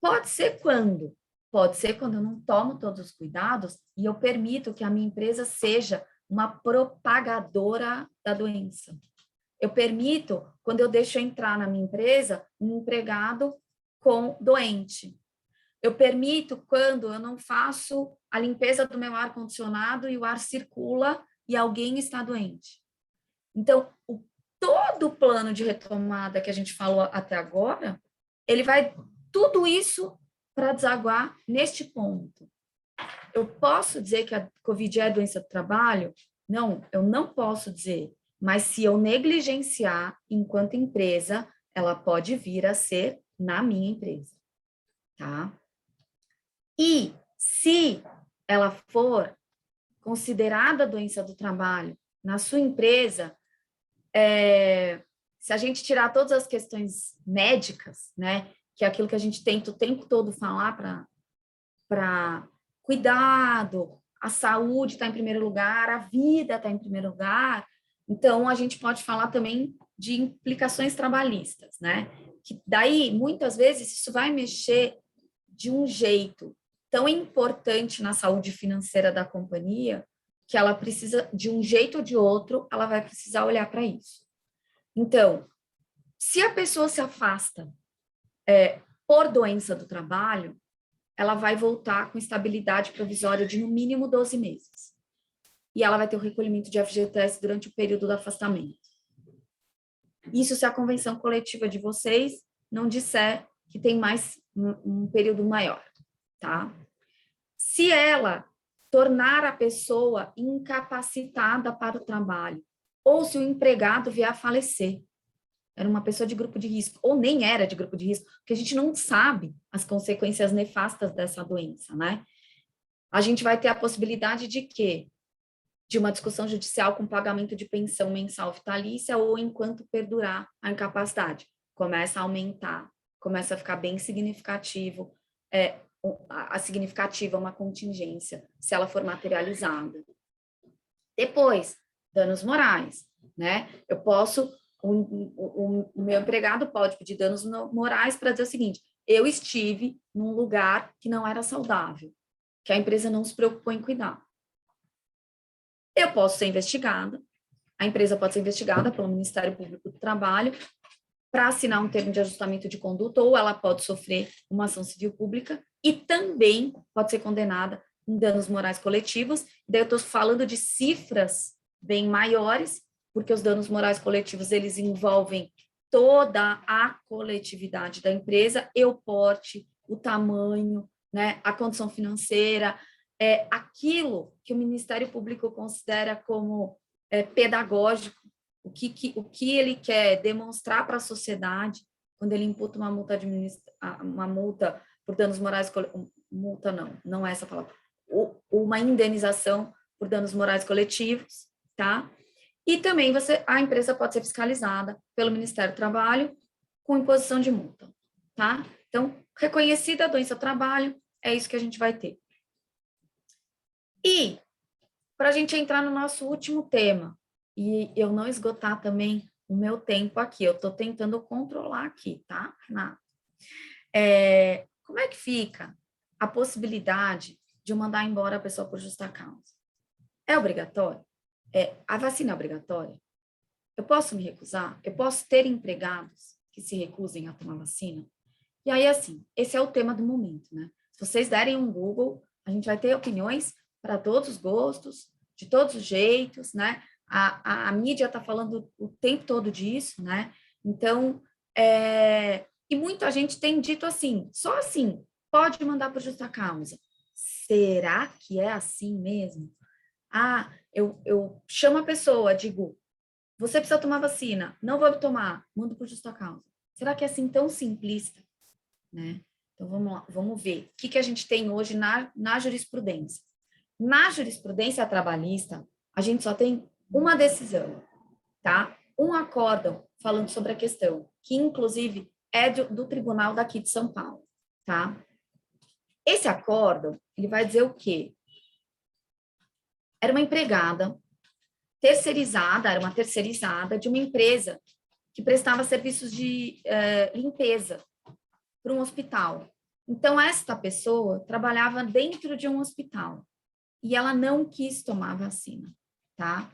Pode ser quando? Pode ser quando eu não tomo todos os cuidados e eu permito que a minha empresa seja uma propagadora da doença. Eu permito quando eu deixo entrar na minha empresa um empregado doente. Eu permito quando eu não faço a limpeza do meu ar-condicionado e o ar circula e alguém está doente. Então, todo o plano de retomada que a gente falou até agora, ele vai tudo isso para desaguar neste ponto. Eu posso dizer que a COVID é doença do trabalho? Não, eu não posso dizer. Mas se eu negligenciar enquanto empresa, ela pode vir a ser na minha empresa, tá? E se ela for considerada doença do trabalho na sua empresa, se a gente tirar todas as questões médicas, né, que é aquilo que a gente tenta o tempo todo falar para cuidado, a saúde está em primeiro lugar, a vida está em primeiro lugar, então a gente pode falar também de implicações trabalhistas, né? Que daí, muitas vezes, isso vai mexer de um jeito tão importante na saúde financeira da companhia, que ela precisa, de um jeito ou de outro, ela vai precisar olhar para isso. Então, se a pessoa se afasta por doença do trabalho, ela vai voltar com estabilidade provisória de no mínimo 12 meses. E ela vai ter o recolhimento de FGTS durante o período do afastamento. Isso se a convenção coletiva de vocês não disser que tem mais um período maior, tá? Se ela tornar a pessoa incapacitada para o trabalho, ou se o empregado vier a falecer, era uma pessoa de grupo de risco, ou nem era de grupo de risco, porque a gente não sabe as consequências nefastas dessa doença, né? A gente vai ter a possibilidade de quê? De uma discussão judicial com pagamento de pensão mensal vitalícia ou enquanto perdurar a incapacidade. Começa a aumentar, começa a ficar bem significativo, a significativa uma contingência, se ela for materializada. Depois, danos morais, né? Eu posso... O meu empregado pode pedir danos morais para dizer o seguinte: eu estive num lugar que não era saudável, que a empresa não se preocupou em cuidar. Eu posso ser investigada, a empresa pode ser investigada pelo Ministério Público do Trabalho para assinar um termo de ajustamento de conduta, ou ela pode sofrer uma ação civil pública e também pode ser condenada em danos morais coletivos. Daí eu estou falando de cifras bem maiores, porque os danos morais coletivos, eles envolvem toda a coletividade da empresa, e o porte, o tamanho, né, a condição financeira, aquilo que o Ministério Público considera como pedagógico, o que ele quer demonstrar para a sociedade quando ele imputa uma multa por danos morais, multa não é essa palavra, uma indenização por danos morais coletivos, tá? E também a empresa pode ser fiscalizada pelo Ministério do Trabalho com imposição de multa, tá? Então, reconhecida a doença do trabalho, é isso que a gente vai ter. E, para a gente entrar no nosso último tema, e eu não esgotar também o meu tempo aqui, eu estou tentando controlar aqui, tá, Renato? Como é que fica a possibilidade de eu mandar embora a pessoa por justa causa? É obrigatório? A vacina é obrigatória? Eu posso me recusar? Eu posso ter empregados que se recusem a tomar vacina? E aí, assim, esse é o tema do momento, né? Se vocês derem um Google, a gente vai ter opiniões para todos os gostos, de todos os jeitos, né? A mídia está falando o tempo todo disso, né? Então, e muita gente tem dito assim, só assim, pode mandar por justa causa. Será que é assim mesmo? Eu chamo a pessoa, digo, você precisa tomar vacina, não vou tomar, mando por justa causa. Será que é assim tão simplista, né? Então, vamos lá, vamos ver. O que a gente tem hoje na jurisprudência? Na jurisprudência trabalhista, a gente só tem uma decisão, tá? Um acórdão falando sobre a questão, que inclusive é do tribunal daqui de São Paulo, tá? Esse acórdão, ele vai dizer o quê? Era uma empregada terceirizada, era uma terceirizada de uma empresa que prestava serviços de limpeza para um hospital. Então, esta pessoa trabalhava dentro de um hospital e ela não quis tomar vacina, tá?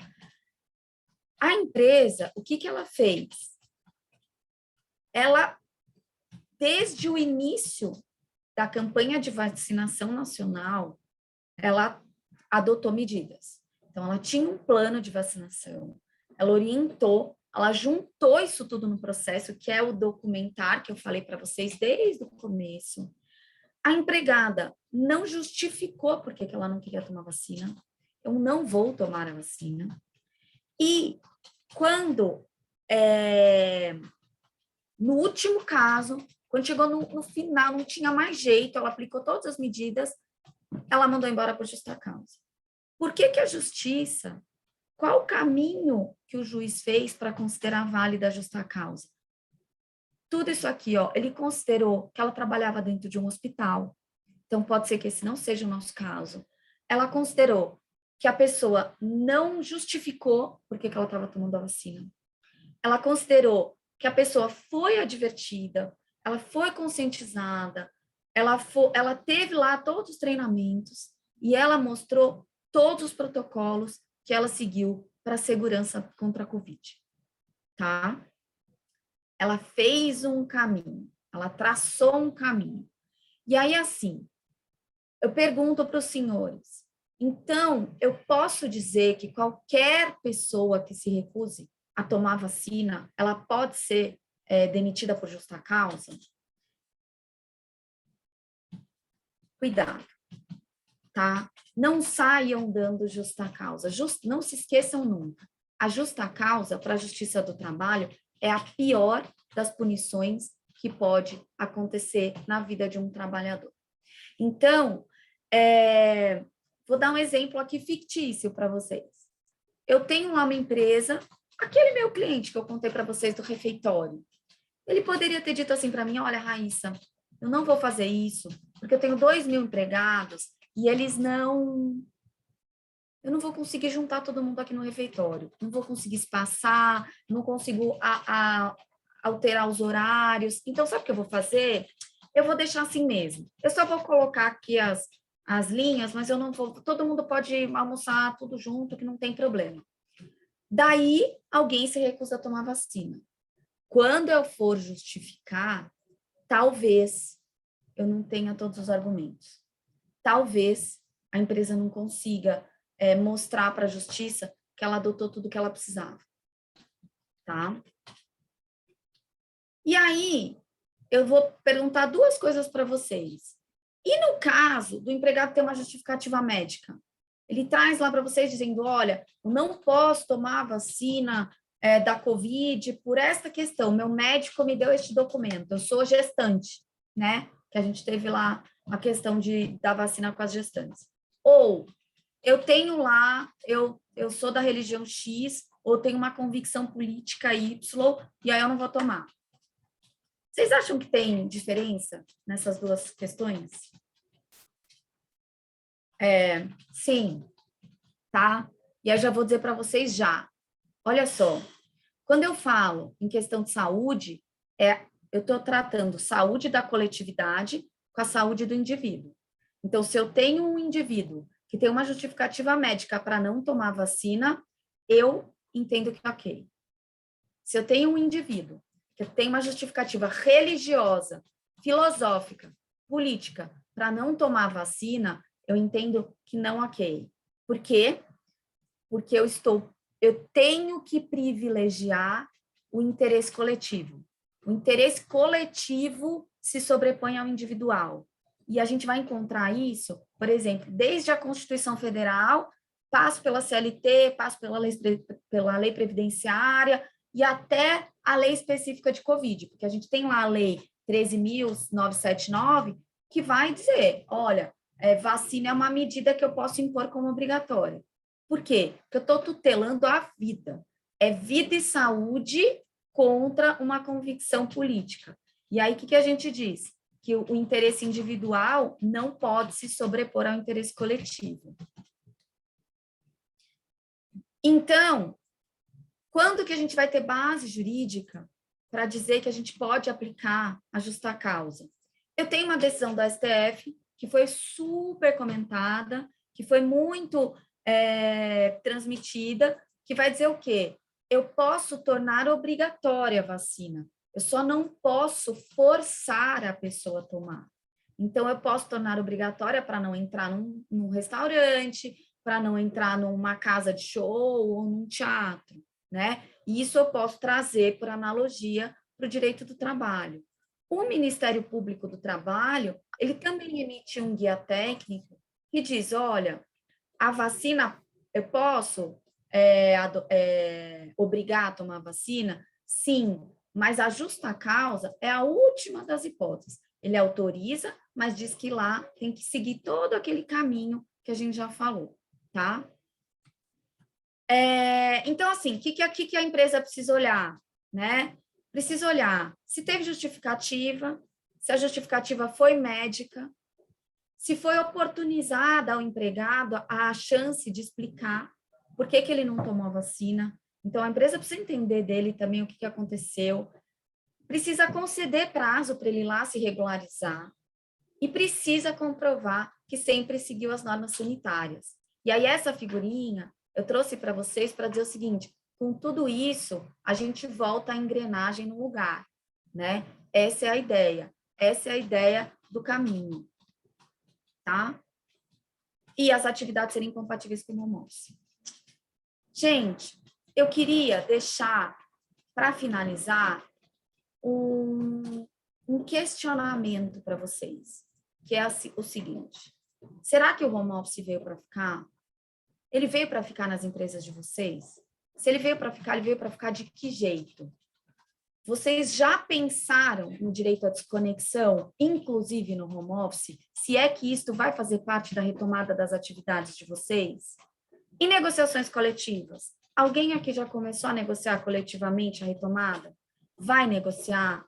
A empresa, o que ela fez? Ela, desde o início da campanha de vacinação nacional, ela adotou medidas. Então, ela tinha um plano de vacinação, ela orientou, ela juntou isso tudo no processo, que é o documentar que eu falei para vocês desde o começo. A empregada não justificou por que ela não queria tomar vacina. Eu não vou tomar a vacina. E quando, no último caso, quando chegou no final, não tinha mais jeito, ela aplicou todas as medidas, ela mandou embora por justa causa. Por que a justiça, qual o caminho que o juiz fez para considerar válida a justa causa? Tudo isso aqui, ó, ele considerou que ela trabalhava dentro de um hospital, então pode ser que esse não seja o nosso caso. Ela considerou que a pessoa não justificou por que ela estava tomando a vacina. Ela considerou que a pessoa foi advertida, ela foi conscientizada, ela teve lá todos os treinamentos e ela mostrou todos os protocolos que ela seguiu para a segurança contra a Covid, tá? Ela fez um caminho, ela traçou um caminho. E aí, assim, eu pergunto para os senhores, então, eu posso dizer que qualquer pessoa que se recuse a tomar vacina, ela pode ser demitida por justa causa? Cuidado, tá? Não saiam dando justa causa. Não se esqueçam nunca. A justa causa para a Justiça do Trabalho é a pior das punições que pode acontecer na vida de um trabalhador. Então, vou dar um exemplo aqui fictício para vocês. Eu tenho lá uma empresa, aquele meu cliente que eu contei para vocês do refeitório, ele poderia ter dito assim para mim, olha, Raíssa, eu não vou fazer isso, porque eu tenho 2.000 empregados e eles não... Eu não vou conseguir juntar todo mundo aqui no refeitório, não vou conseguir espaçar, não consigo alterar os horários. Então, sabe o que eu vou fazer? Eu vou deixar assim mesmo. Eu só vou colocar aqui as linhas, mas eu não vou... Todo mundo pode almoçar tudo junto, que não tem problema. Daí, alguém se recusa a tomar vacina. Quando eu for justificar, talvez eu não tenha todos os argumentos. Talvez a empresa não consiga mostrar para a justiça que ela adotou tudo que ela precisava. Tá? E aí, eu vou perguntar duas coisas para vocês. E no caso do empregado ter uma justificativa médica? Ele traz lá para vocês dizendo, olha, eu não posso tomar a vacina da Covid por esta questão. Meu médico me deu este documento. Eu sou gestante, né? Que a gente teve lá a questão da vacina com as gestantes. Ou eu tenho lá, eu sou da religião X, ou tenho uma convicção política Y, e aí eu não vou tomar. Vocês acham que tem diferença nessas duas questões? Sim, tá? E aí já vou dizer para vocês já. Olha só, quando eu falo em questão de saúde, eu estou tratando saúde da coletividade com a saúde do indivíduo. Então, se eu tenho um indivíduo que tem uma justificativa médica para não tomar vacina, eu entendo que é ok. Se eu tenho um indivíduo que tem uma justificativa religiosa, filosófica, política, para não tomar vacina, eu entendo que não ok. Por quê? Porque eu tenho que privilegiar o interesse coletivo. O interesse coletivo se sobrepõe ao individual. E a gente vai encontrar isso, por exemplo, desde a Constituição Federal, passo pela CLT, passo pela lei previdenciária e até a lei específica de Covid, porque a gente tem lá a lei 13.979, que vai dizer, olha, vacina é uma medida que eu posso impor como obrigatória. Por quê? Porque eu estou tutelando a vida. É vida e saúde contra uma convicção política. E aí, o que a gente diz? Que o interesse individual não pode se sobrepor ao interesse coletivo. Então, quando que a gente vai ter base jurídica para dizer que a gente pode aplicar a justa causa? Eu tenho uma decisão do STF que foi super comentada, que foi muito transmitida, que vai dizer o quê? Eu posso tornar obrigatória a vacina, eu só não posso forçar a pessoa a tomar. Então, eu posso tornar obrigatória para não entrar num restaurante, para não entrar numa casa de show ou num teatro, né? E isso eu posso trazer, por analogia, para o direito do trabalho. O Ministério Público do Trabalho, ele também emite um guia técnico que diz, olha, a vacina, eu posso obrigar a tomar vacina? Sim, mas a justa causa é a última das hipóteses. Ele autoriza, mas diz que lá tem que seguir todo aquele caminho que a gente já falou, tá? Então, assim, o que a empresa precisa olhar, né? Precisa olhar se teve justificativa, se a justificativa foi médica, se foi oportunizada ao empregado a chance de explicar por que ele não tomou a vacina. Então, a empresa precisa entender dele também o que aconteceu, precisa conceder prazo para ele ir lá se regularizar e precisa comprovar que sempre seguiu as normas sanitárias. E aí, essa figurinha eu trouxe para vocês para dizer o seguinte, com tudo isso, a gente volta a engrenagem no lugar, né? Essa é a ideia do caminho, tá? E as atividades serem compatíveis com o home office. Gente, eu queria deixar, para finalizar, um questionamento para vocês, que é o seguinte, será que o home office veio para ficar? Ele veio para ficar nas empresas de vocês? Se ele veio para ficar, ele veio para ficar de que jeito? Vocês já pensaram no direito à desconexão, inclusive no home office? Se é que isto vai fazer parte da retomada das atividades de vocês? E negociações coletivas? Alguém aqui já começou a negociar coletivamente a retomada? Vai negociar?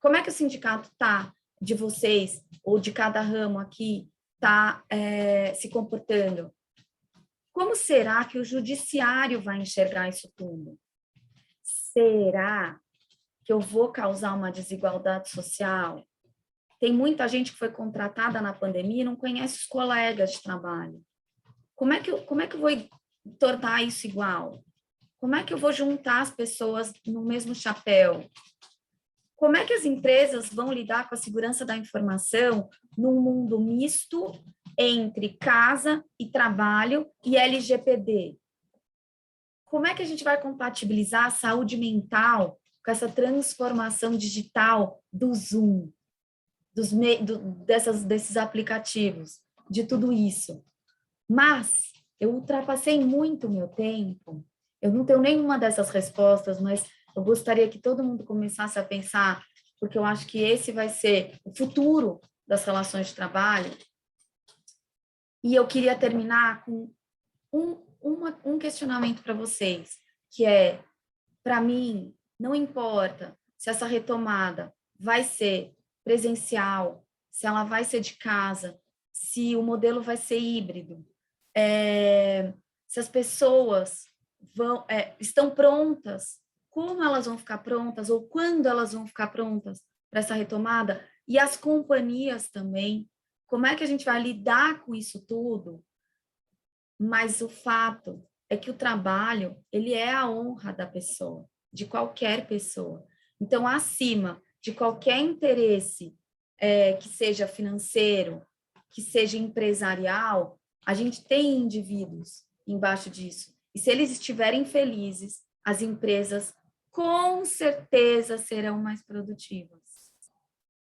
Como é que o sindicato está de vocês, ou de cada ramo aqui, está se comportando? Como será que o judiciário vai enxergar isso tudo? Será que eu vou causar uma desigualdade social? Tem muita gente que foi contratada na pandemia e não conhece os colegas de trabalho. Como é que eu vou tornar isso igual? Como é que eu vou juntar as pessoas no mesmo chapéu? Como é que as empresas vão lidar com a segurança da informação num mundo misto entre casa e trabalho e LGPD? Como é que a gente vai compatibilizar a saúde mental com essa transformação digital do Zoom, desses aplicativos, de tudo isso? Mas eu ultrapassei muito o meu tempo, eu não tenho nenhuma dessas respostas, mas eu gostaria que todo mundo começasse a pensar, porque eu acho que esse vai ser o futuro das relações de trabalho. E eu queria terminar com um questionamento para vocês, que é, para mim, não importa se essa retomada vai ser presencial, se ela vai ser de casa, se o modelo vai ser híbrido, se as pessoas estão prontas, como elas vão ficar prontas, ou quando elas vão ficar prontas para essa retomada, e as companhias também, como é que a gente vai lidar com isso tudo? Mas o fato é que o trabalho, ele é a honra da pessoa, de qualquer pessoa. Então, acima de qualquer interesse que seja financeiro, que seja empresarial, a gente tem indivíduos embaixo disso. E se eles estiverem felizes, as empresas com certeza serão mais produtivas,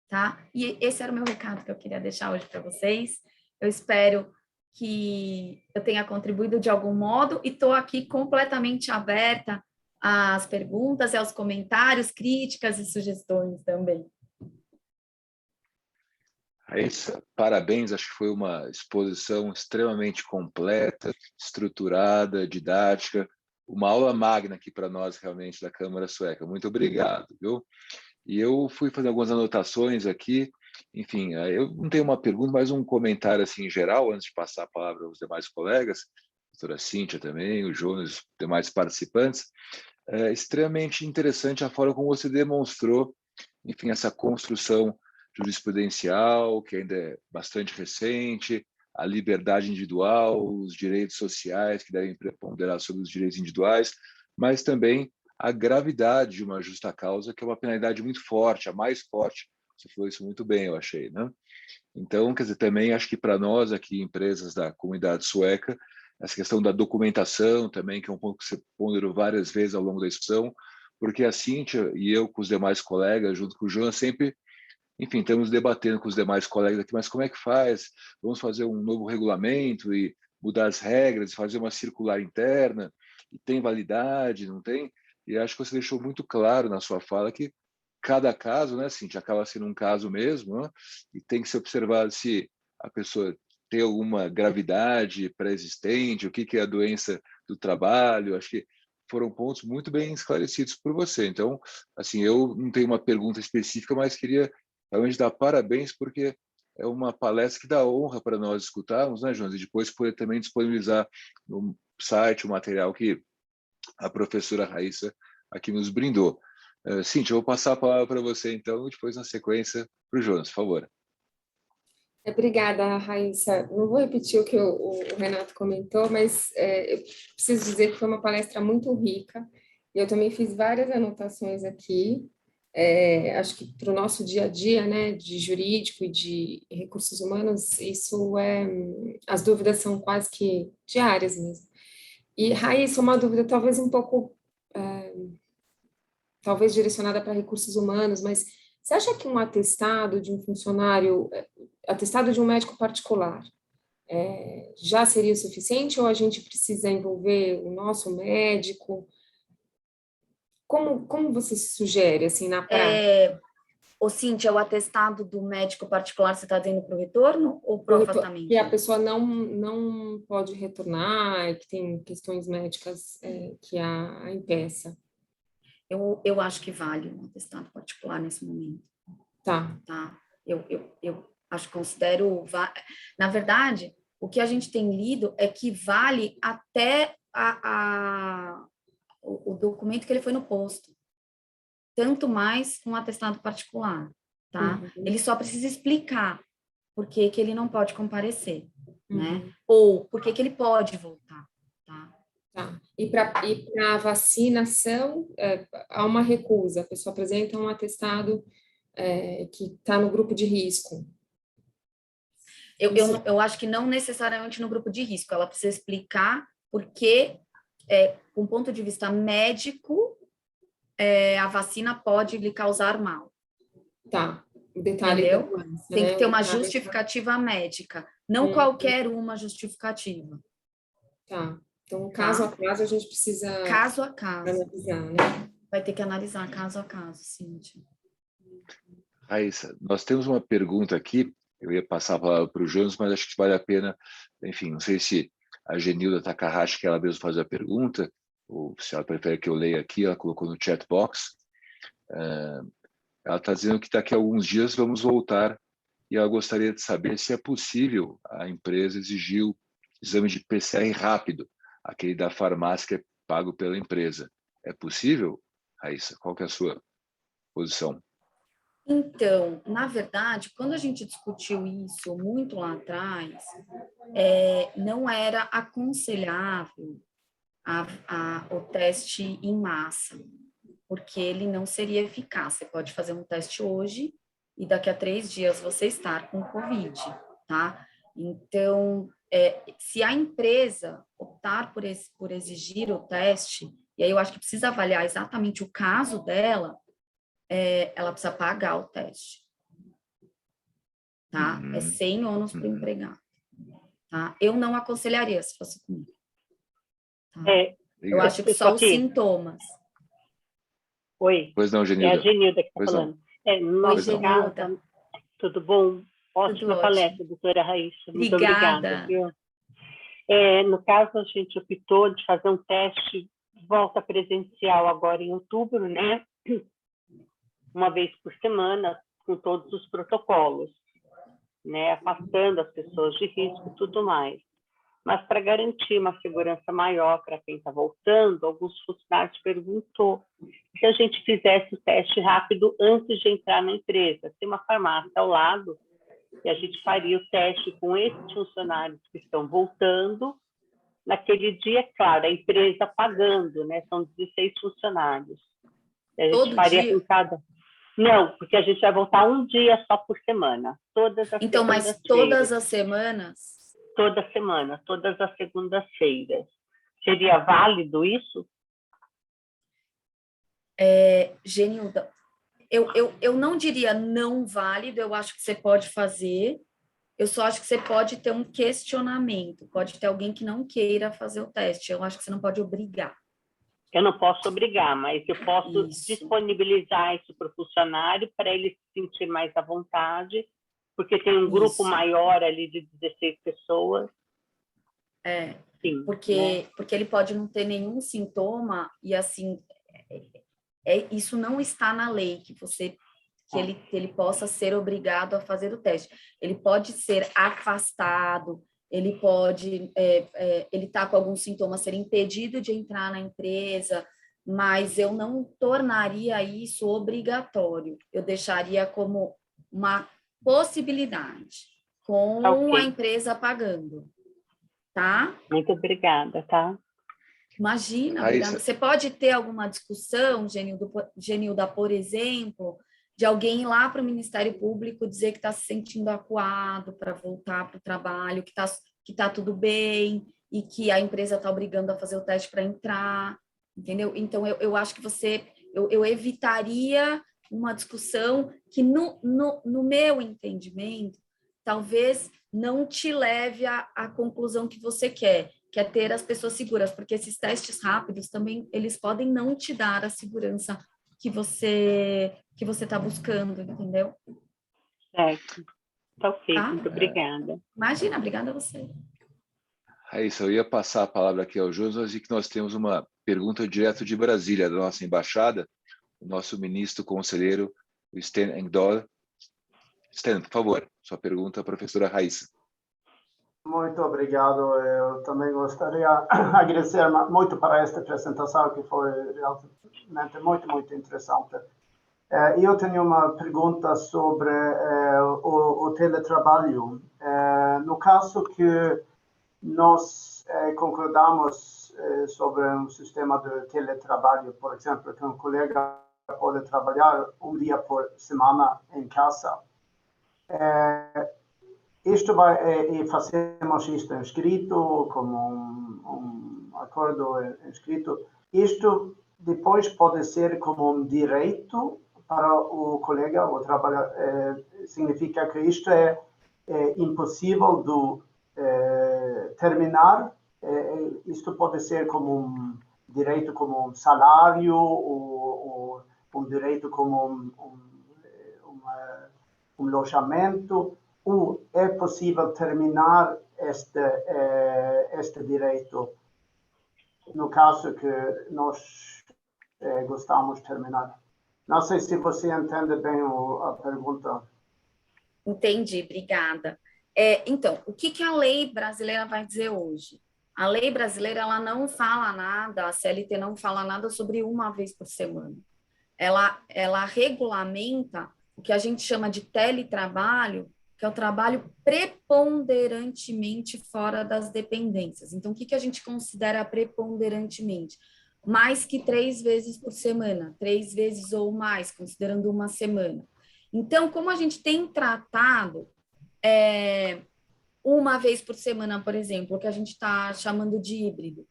tá? E esse era o meu recado que eu queria deixar hoje para vocês. Eu espero que eu tenha contribuído de algum modo e estou aqui completamente aberta às perguntas e aos comentários, críticas e sugestões também. Raíssa, parabéns, acho que foi uma exposição extremamente completa, estruturada, didática, uma aula magna aqui para nós realmente da Câmara Sueca. Muito obrigado, viu? E eu fui fazer algumas anotações aqui, enfim, eu não tenho uma pergunta, mas um comentário assim em geral, antes de passar a palavra aos demais colegas, a doutora Cíntia também, o Jonas, os demais participantes. É extremamente interessante a forma como você demonstrou, enfim, essa construção jurisprudencial, que ainda é bastante recente, a liberdade individual, os direitos sociais que devem preponderar sobre os direitos individuais, mas também a gravidade de uma justa causa, que é uma penalidade muito forte, a mais forte. Você falou isso muito bem, eu achei, né? Então, quer dizer, também acho que para nós aqui, empresas da comunidade sueca, essa questão da documentação também, que é um ponto que você ponderou várias vezes ao longo da discussão, porque a Cíntia e eu, com os demais colegas, junto com o João, sempre, enfim, estamos debatendo com os demais colegas aqui, mas como é que faz? Vamos fazer um novo regulamento e mudar as regras, fazer uma circular interna, e tem validade, não tem? E acho que você deixou muito claro na sua fala que cada caso, né, Cíntia, acaba sendo um caso mesmo, né? E tem que se observar se a pessoa tem alguma gravidade pré-existente, o que é a doença do trabalho. Acho que foram pontos muito bem esclarecidos por você. Então, assim, eu não tenho uma pergunta específica, mas queria realmente dar parabéns, porque é uma palestra que dá honra para nós escutarmos, né, Jonas? E depois poder também disponibilizar no site o material que a professora Raíssa aqui nos brindou. Cíntia, eu vou passar a palavra para você, então, e depois, na sequência, para o Jonas, por favor. Obrigada, Raíssa. Não vou repetir o que o Renato comentou, mas eu preciso dizer que foi uma palestra muito rica. Eu também fiz várias anotações aqui. Acho que para o nosso dia a dia, né, de jurídico e de recursos humanos, as dúvidas são quase que diárias mesmo. E, Raíssa, uma dúvida talvez um pouco, talvez direcionada para recursos humanos, mas você acha que um atestado de um funcionário, atestado de um médico particular, já seria o suficiente ou a gente precisa envolver o nosso médico? Como você sugere, assim, na prática? Cíntia, o atestado do médico particular, você está dizendo para o retorno ou para o afastamento? Que a pessoa não pode retornar, que tem questões médicas que a impeça. Eu acho que vale um atestado particular nesse momento. Tá. Eu acho que considero... Na verdade, o que a gente tem lido é que vale até o documento que ele foi no posto. Tanto mais um atestado particular, tá? Uhum. Ele só precisa explicar por que ele não pode comparecer, né? Uhum. Ou por que ele pode voltar, tá? Tá. E para a vacinação, há uma recusa. A pessoa apresenta um atestado que está no grupo de risco. Eu acho que não necessariamente no grupo de risco. Ela precisa explicar porque, com ponto de vista médico, a vacina pode lhe causar mal. Tá. O detalhe entendeu? da doença, Tem né? que ter uma justificativa médica, não qualquer uma justificativa. Tá. Então, caso a caso, a gente precisa caso a caso. analisar, né? Vai ter que analisar caso a caso, Cíntia. Raíssa, nós temos uma pergunta aqui, eu ia passar a palavra para o Jonas, mas acho que vale a pena, enfim, não sei se a Genilda Takahashi, que ela mesma faz a pergunta, ou se ela prefere que eu leia aqui, ela colocou no chat box. Ela está dizendo que daqui a alguns dias vamos voltar e ela gostaria de saber se é possível a empresa exigir o exame de PCR rápido, aquele da farmácia que é pago pela empresa. É possível, Raíssa? Qual que é a sua posição? Então, na verdade, quando a gente discutiu isso muito lá atrás, não era aconselhável o teste em massa, porque ele não seria eficaz. Você pode fazer um teste hoje e daqui a 3 dias você estar com Covid, tá? Então, se a empresa optar por exigir o teste, e aí eu acho que precisa avaliar exatamente o caso dela, ela precisa pagar o teste, tá? É sem ônus para o empregado, tá? Eu não aconselharia se fosse comigo. Tá? Eu acho que só os sintomas. Oi, Pois não, é a Genilda. Genilda que está Pois não. falando. No nosso Genilda. caso, tudo bom? Ótima Tudo palestra, ótimo. doutora Raíssa. Muito Obrigada. obrigada. Viu? No caso, a gente optou de fazer um teste de volta presencial agora em outubro, né? Uma vez por semana, com todos os protocolos, né? Afastando as pessoas de risco e tudo mais. Mas para garantir uma segurança maior para quem está voltando, alguns funcionários perguntou se a gente fizesse o teste rápido antes de entrar na empresa. Tem uma farmácia ao lado e a gente faria o teste com esses funcionários que estão voltando. Naquele dia, claro, a empresa pagando, né? São 16 funcionários. A gente Todo faria dia? com cada... Não, porque a gente vai voltar um dia só por semana. Todas as Então, mas todas as semanas? Toda semana, todas as segundas-feiras. Seria válido isso? Genilda, eu não diria não válido, eu acho que você pode fazer, eu só acho que você pode ter um questionamento, pode ter alguém que não queira fazer o teste, eu acho que você não pode obrigar. Eu não posso obrigar, mas eu posso Isso. disponibilizar isso para o funcionário para ele se sentir mais à vontade, porque tem um grupo maior ali de 16 pessoas. Sim, porque ele pode não ter nenhum sintoma e assim isso não está na lei que ele possa ser obrigado a fazer o teste. Ele pode ser afastado, ele pode ele está com algum sintoma, ser impedido de entrar na empresa, mas eu não tornaria isso obrigatório. Eu deixaria como uma possibilidade, com a empresa pagando. Tá? Muito obrigada, tá? Imagina, obrigada. Você pode ter alguma discussão, Genilda, por exemplo, de alguém ir lá para o Ministério Público dizer que está se sentindo acuado para voltar para o trabalho, que tá tudo bem e que a empresa está obrigando a fazer o teste para entrar, entendeu? Então, eu acho que eu evitaria uma discussão que, no meu entendimento, talvez não te leve à conclusão que você quer ter as pessoas seguras, porque esses testes rápidos também, eles podem não te dar a segurança que você está buscando, entendeu? Certo. Tá ok, Tá? muito obrigada. Imagina, obrigada a você. Raíssa, eu ia passar a palavra aqui ao Jonas e que nós temos uma pergunta direto de Brasília, da nossa embaixada, o nosso ministro conselheiro, o Sten Engdahl. Sten, por favor, sua pergunta, professora Raíssa. Muito obrigado. Eu também gostaria de agradecer muito para esta apresentação, que foi realmente muito, muito interessante. Eu tenho uma pergunta sobre o teletrabalho. No caso que nós concordamos sobre um sistema de teletrabalho, por exemplo, que um colega pode trabalhar um dia por semana em casa. Isto fazemos isto escrito, como um acordo escrito. Isto depois pode ser como um direito para o colega, o trabalhador. Significa que isto é impossível de terminar. Isto pode ser como um direito, como um salário, ou um direito como um alojamento. É possível terminar este direito no caso que nós gostamos de terminar. Não sei se você entende bem a pergunta. Entendi, obrigada. Então, o que a lei brasileira vai dizer hoje? A lei brasileira ela não fala nada, a CLT não fala nada sobre uma vez por semana. Ela regulamenta o que a gente chama de teletrabalho, que é o trabalho preponderantemente fora das dependências. Então, o que a gente considera preponderantemente? Mais que 3 vezes por semana, 3 vezes ou mais, considerando uma semana. Então, como a gente tem tratado uma vez por semana, por exemplo, o que a gente está chamando de híbrido,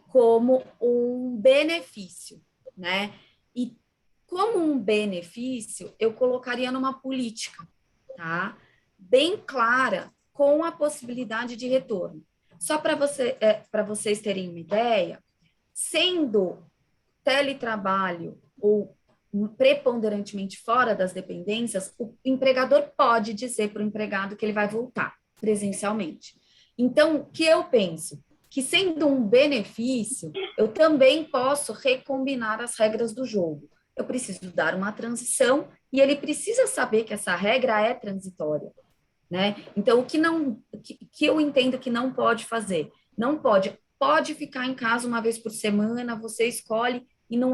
como um benefício, né? E como um benefício, eu colocaria numa política, tá? Bem clara, com a possibilidade de retorno. Só para vocês terem uma ideia, sendo teletrabalho ou preponderantemente fora das dependências, o empregador pode dizer para o empregado que ele vai voltar presencialmente. Então, o que eu penso? Que sendo um benefício, eu também posso recombinar as regras do jogo. Eu preciso dar uma transição e ele precisa saber que essa regra é transitória, né? Então, o que eu entendo que não pode fazer? Não pode ficar em casa uma vez por semana, você escolhe e não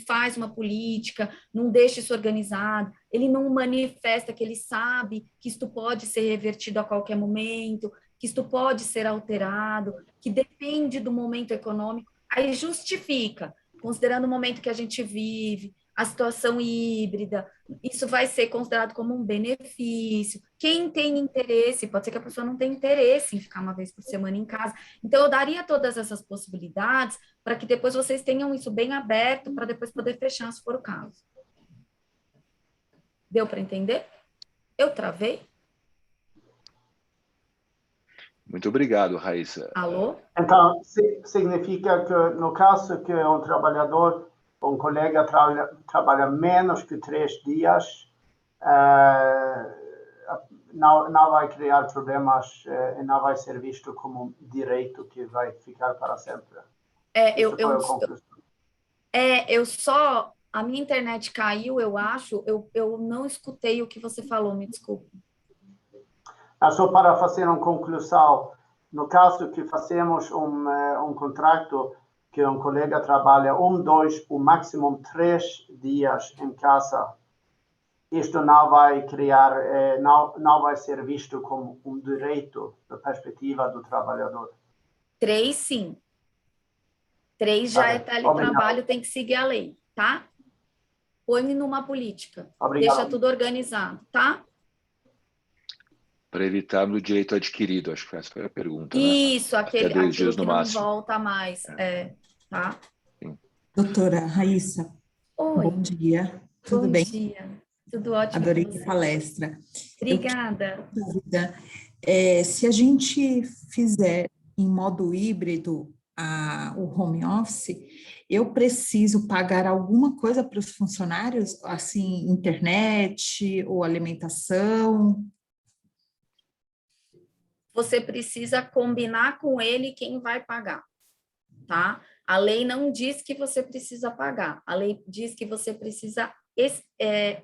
faz uma política, não deixa isso organizado, ele não manifesta que ele sabe que isto pode ser revertido a qualquer momento, que isto pode ser alterado, que depende do momento econômico, aí justifica, considerando o momento que a gente vive, a situação híbrida, isso vai ser considerado como um benefício. Quem tem interesse, pode ser que a pessoa não tenha interesse em ficar uma vez por semana em casa. Então, eu daria todas essas possibilidades para que depois vocês tenham isso bem aberto, para depois poder fechar, se for o caso. Deu para entender? Eu travei? Muito obrigado, Raíssa. Alô? Então, significa que no caso que um trabalhador, um colega trabalha menos que 3 dias, não vai criar problemas e não vai ser visto como um direito que vai ficar para sempre. A minha internet caiu, eu acho, eu não escutei o que você falou, me desculpe. Só para fazer uma conclusão, no caso que fazemos um contrato que um colega trabalha 1, 2, o máximo 3 dias em casa, isto não vai criar, não vai ser visto como um direito da perspectiva do trabalhador. 3, sim. 3 já é teletrabalho, tem que seguir a lei, tá? Põe numa política. Obrigado. Deixa tudo organizado, tá? Para evitar o direito adquirido, acho que essa foi a pergunta, Isso, né? aquilo que não máximo. volta mais, tá? Sim. Doutora Raíssa, Oi. Bom dia, tudo Bom bem? dia, tudo ótimo. Adorei a palestra. Obrigada. Se a gente fizer em modo híbrido o home office, eu preciso pagar alguma coisa para os funcionários, assim, internet ou alimentação? Você precisa combinar com ele quem vai pagar, tá? A lei não diz que você precisa pagar, a lei diz que você precisa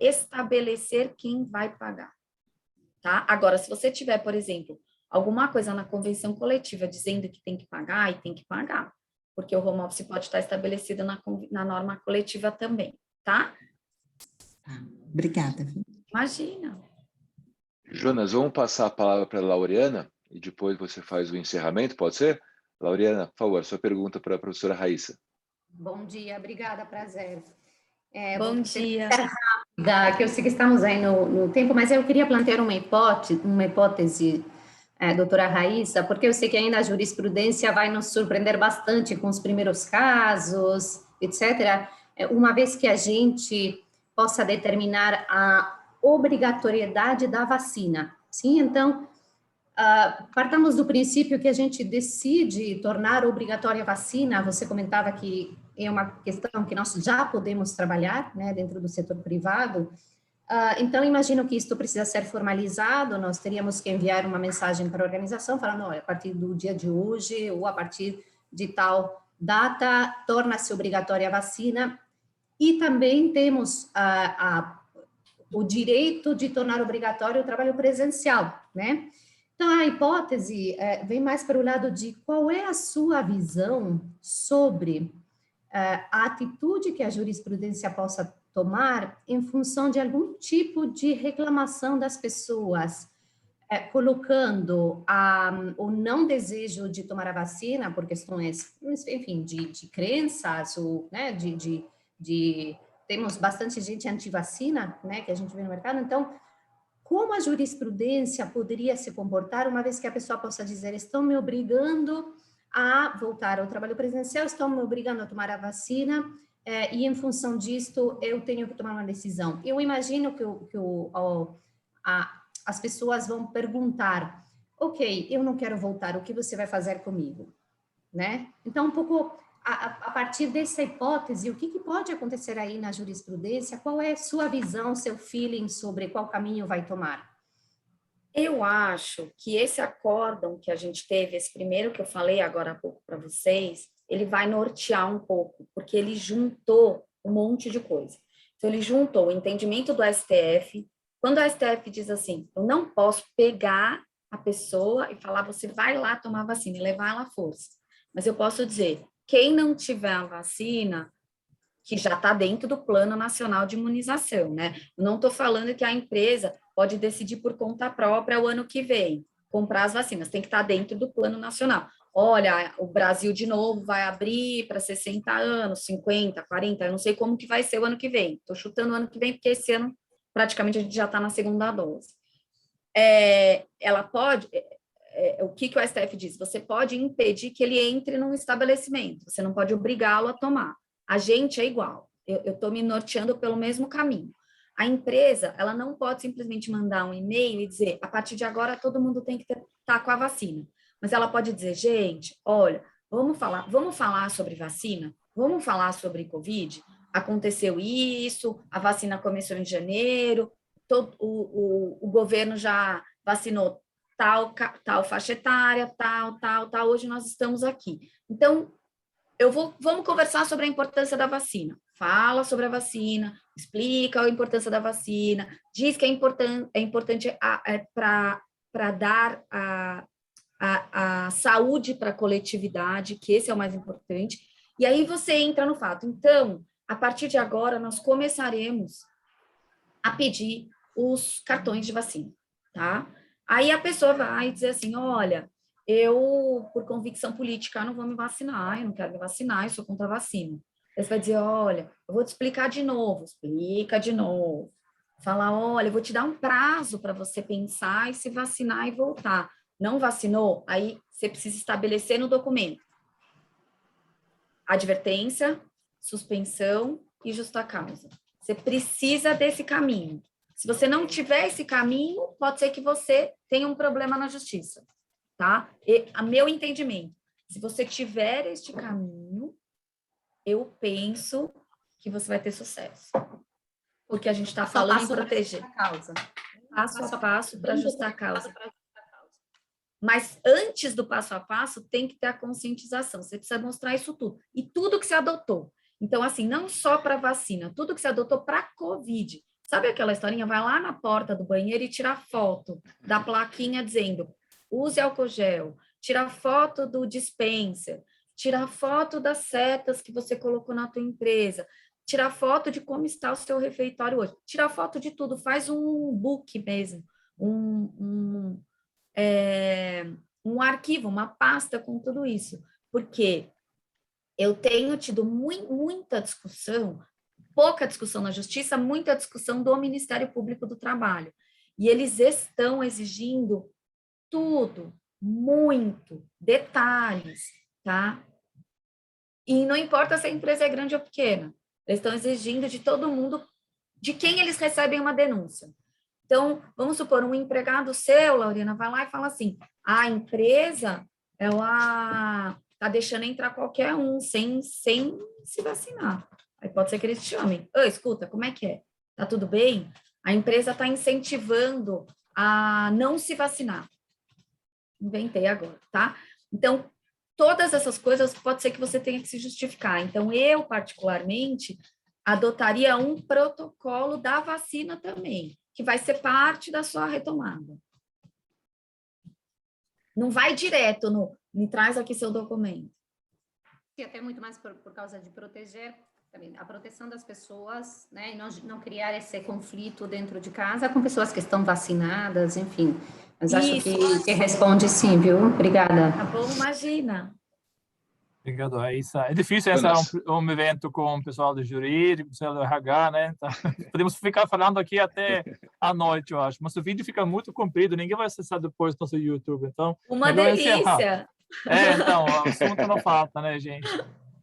estabelecer quem vai pagar, tá? Agora, se você tiver, por exemplo, alguma coisa na convenção coletiva dizendo que tem que pagar, e tem que pagar, porque o home office pode estar estabelecido na norma coletiva também, tá? Obrigada. Imagina. Jonas, vamos passar a palavra para a Laureana e depois você faz o encerramento, pode ser? Laureana, por favor, sua pergunta para a professora Raíssa. Bom dia, obrigada, prazer. Bom dia. Que eu sei que estamos aí no tempo, mas eu queria plantear uma hipótese, doutora Raíssa, porque eu sei que ainda a jurisprudência vai nos surpreender bastante com os primeiros casos, etc., uma vez que a gente possa determinar a obrigatoriedade da vacina. Sim, então, partamos do princípio que a gente decide tornar obrigatória a vacina. Você comentava que é uma questão que nós já podemos trabalhar, né, dentro do setor privado. Então, imagino que isto precisa ser formalizado, nós teríamos que enviar uma mensagem para a organização, falando, olha, a partir do dia de hoje, ou a partir de tal data, torna-se obrigatória a vacina, e também temos o direito de tornar obrigatório o trabalho presencial, né? Então, a hipótese vem mais para o lado de qual é a sua visão sobre a atitude que a jurisprudência possa tomar em função de algum tipo de reclamação das pessoas, colocando o não desejo de tomar a vacina por questões, enfim, de crenças, ou, né, temos bastante gente anti-vacina, né, que a gente vê no mercado. Então, como a jurisprudência poderia se comportar, uma vez que a pessoa possa dizer: estão me obrigando a voltar ao trabalho presencial, estão me obrigando a tomar a vacina, e em função disto eu tenho que tomar uma decisão. Eu imagino que as pessoas vão perguntar: ok, eu não quero voltar, o que você vai fazer comigo? Né? Então, um pouco a partir dessa hipótese, o que pode acontecer aí na jurisprudência? Qual é a sua visão, seu feeling sobre qual caminho vai tomar? Eu acho que esse acórdão que a gente teve, esse primeiro que eu falei agora há pouco para vocês, ele vai nortear um pouco, porque ele juntou um monte de coisa. Então, ele juntou o entendimento do STF. Quando o STF diz assim: eu não posso pegar a pessoa e falar, você vai lá tomar vacina e levar ela à força. Mas eu posso dizer, quem não tiver a vacina, que já está dentro do Plano Nacional de Imunização, né? Eu não estou falando que a empresa pode decidir por conta própria o ano que vem, comprar as vacinas, tem que estar dentro do Plano Nacional. Olha, o Brasil de novo vai abrir para 60 anos, 50, 40, eu não sei como que vai ser o ano que vem. Estou chutando o ano que vem, porque esse ano praticamente a gente já está na segunda dose. Ela pode... o que o STF diz? Você pode impedir que ele entre num estabelecimento, você não pode obrigá-lo a tomar. A gente é igual, eu estou me norteando pelo mesmo caminho. A empresa, ela não pode simplesmente mandar um e-mail e dizer: a partir de agora todo mundo tem que estar com a vacina. Mas ela pode dizer: gente, olha, vamos falar sobre vacina, vamos falar sobre Covid, aconteceu isso, a vacina começou em janeiro, o governo já vacinou tal faixa etária, tal, hoje nós estamos aqui. Então, vamos conversar sobre a importância da vacina. Fala sobre a vacina, explica a importância da vacina, diz que é importante para dar a saúde para a coletividade, que esse é o mais importante. E aí você entra no fato. Então, a partir de agora, nós começaremos a pedir os cartões de vacina, tá? Aí a pessoa vai dizer assim: olha, eu, por convicção política, não vou me vacinar, eu não quero me vacinar, eu sou contra a vacina. Aí você vai dizer: olha, eu vou te explicar de novo, explica de novo. Fala: olha, eu vou te dar um prazo para você pensar e se vacinar e voltar. Não vacinou? Aí você precisa estabelecer no documento advertência, suspensão e justa causa. Você precisa desse caminho. Se você não tiver esse caminho, pode ser que você tenha um problema na justiça, tá? E, a meu entendimento, se você tiver este caminho, eu penso que você vai ter sucesso. Porque a gente está falando em proteger. Passo a passo para ajustar a causa. Mas antes do passo a passo, tem que ter a conscientização. Você precisa mostrar isso tudo. E tudo que você adotou. Então, assim, não só para vacina, tudo que você adotou para Covid. Sabe aquela historinha? Vai lá na porta do banheiro e tira foto da plaquinha dizendo: use álcool gel. Tira foto do dispenser. Tira foto das setas que você colocou na tua empresa. Tira foto de como está o seu refeitório hoje. Tira foto de tudo. Faz um book mesmo. Um arquivo, uma pasta com tudo isso, porque eu tenho tido muita discussão, pouca discussão na justiça, muita discussão do Ministério Público do Trabalho, e eles estão exigindo tudo, muito, detalhes, tá? E não importa se a empresa é grande ou pequena, eles estão exigindo de todo mundo, de quem eles recebem uma denúncia. Então, vamos supor, um empregado seu, Laurina, vai lá e fala assim: a empresa, ela está deixando entrar qualquer um sem se vacinar. Aí pode ser que eles te chamem: escuta, como é que é? Tá tudo bem? A empresa está incentivando a não se vacinar. Inventei agora, tá? Então, todas essas coisas pode ser que você tenha que se justificar. Então, eu, particularmente, adotaria um protocolo da vacina também, que vai ser parte da sua retomada. Não vai direto no, me traz aqui seu documento. E até muito mais por causa de proteger A proteção das pessoas, né, e não criar esse conflito dentro de casa com pessoas que estão vacinadas, enfim. Mas acho que responde sim, viu? Obrigada. Tá bom, imagina. Obrigado, Raíssa. É difícil esse um evento com o pessoal do jurídico, pessoal do RH, né? Então, podemos ficar falando aqui até a noite, eu acho. Mas o vídeo fica muito comprido, ninguém vai acessar depois do nosso YouTube. Então, uma delícia! Então, o assunto não falta, né, gente?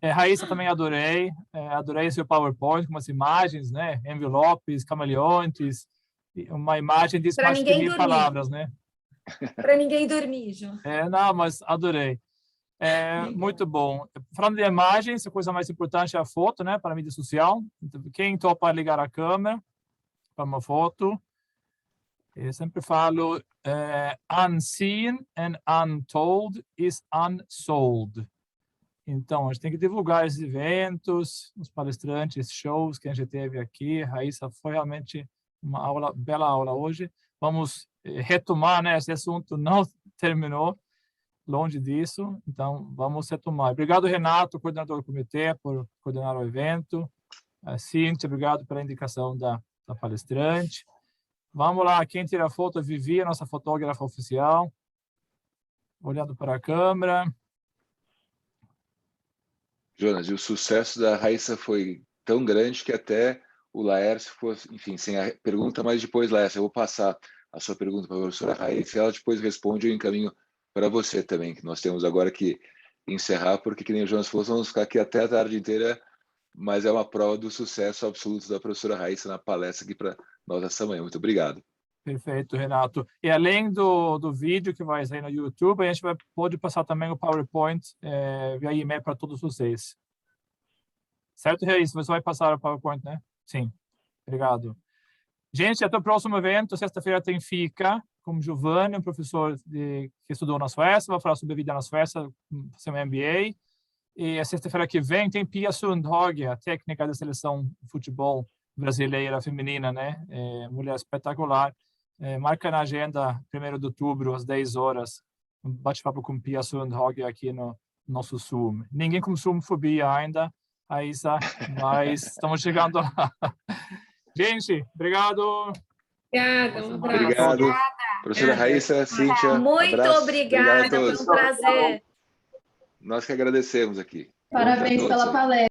Raíssa, também adorei. Adorei seu PowerPoint com umas imagens, né? Envelopes, camaleontes. Uma imagem diz mais de 1000 palavras, né? Para ninguém dormir, João. Não, mas adorei. Muito bom. Falando de imagens, a coisa mais importante é a foto, né, para a mídia social. Então, quem topa ligar a câmera para uma foto? Eu sempre falo, unseen and untold is unsold. Então, a gente tem que divulgar esses eventos, os palestrantes, shows que a gente teve aqui. Raíssa, foi realmente uma bela aula hoje. Vamos retomar, né, esse assunto não terminou. Longe disso, então vamos retomar. Obrigado, Renato, coordenador do comitê, por coordenar o evento. Cíntia, obrigado pela indicação da palestrante. Vamos lá, quem tira a foto é Vivi, a nossa fotógrafa oficial. Olhando para a câmera. Jonas, e o sucesso da Raíssa foi tão grande que até o Laércio, enfim, sem a pergunta, mas depois, Laércio, eu vou passar a sua pergunta para a professora Raíssa, e ela depois responde, eu encaminho para você também, que nós temos agora que encerrar, porque, que nem o Jonas falou, vamos ficar aqui até a tarde inteira, mas é uma prova do sucesso absoluto da professora Raíssa na palestra aqui para nós essa manhã. Muito obrigado. Perfeito, Renato. E além do vídeo que vai sair no YouTube, a gente pode passar também o PowerPoint via e-mail para todos vocês. Certo, Raíssa? Você vai passar o PowerPoint, né? Sim. Obrigado. Gente, até o próximo evento. Sexta-feira tem FICA, com o Giovanni, um professor que estudou na Suécia, vai falar sobre a vida na Suécia, fazer um MBA. E a sexta-feira que vem tem Pia Sundhage, a técnica da seleção de futebol brasileira feminina, né? Mulher espetacular. Marca na agenda, 1º de outubro, às 10 horas, um bate-papo com Pia Sundhage aqui no nosso Zoom. Ninguém com Zoomfobia ainda, Raíssa, mas estamos chegando lá. Gente, obrigado. Obrigada, um abraço. Obrigado. Professora Raíssa, Cíntia. Muito abraço. obrigada, foi um prazer. Nós que agradecemos aqui. Parabéns pela palestra.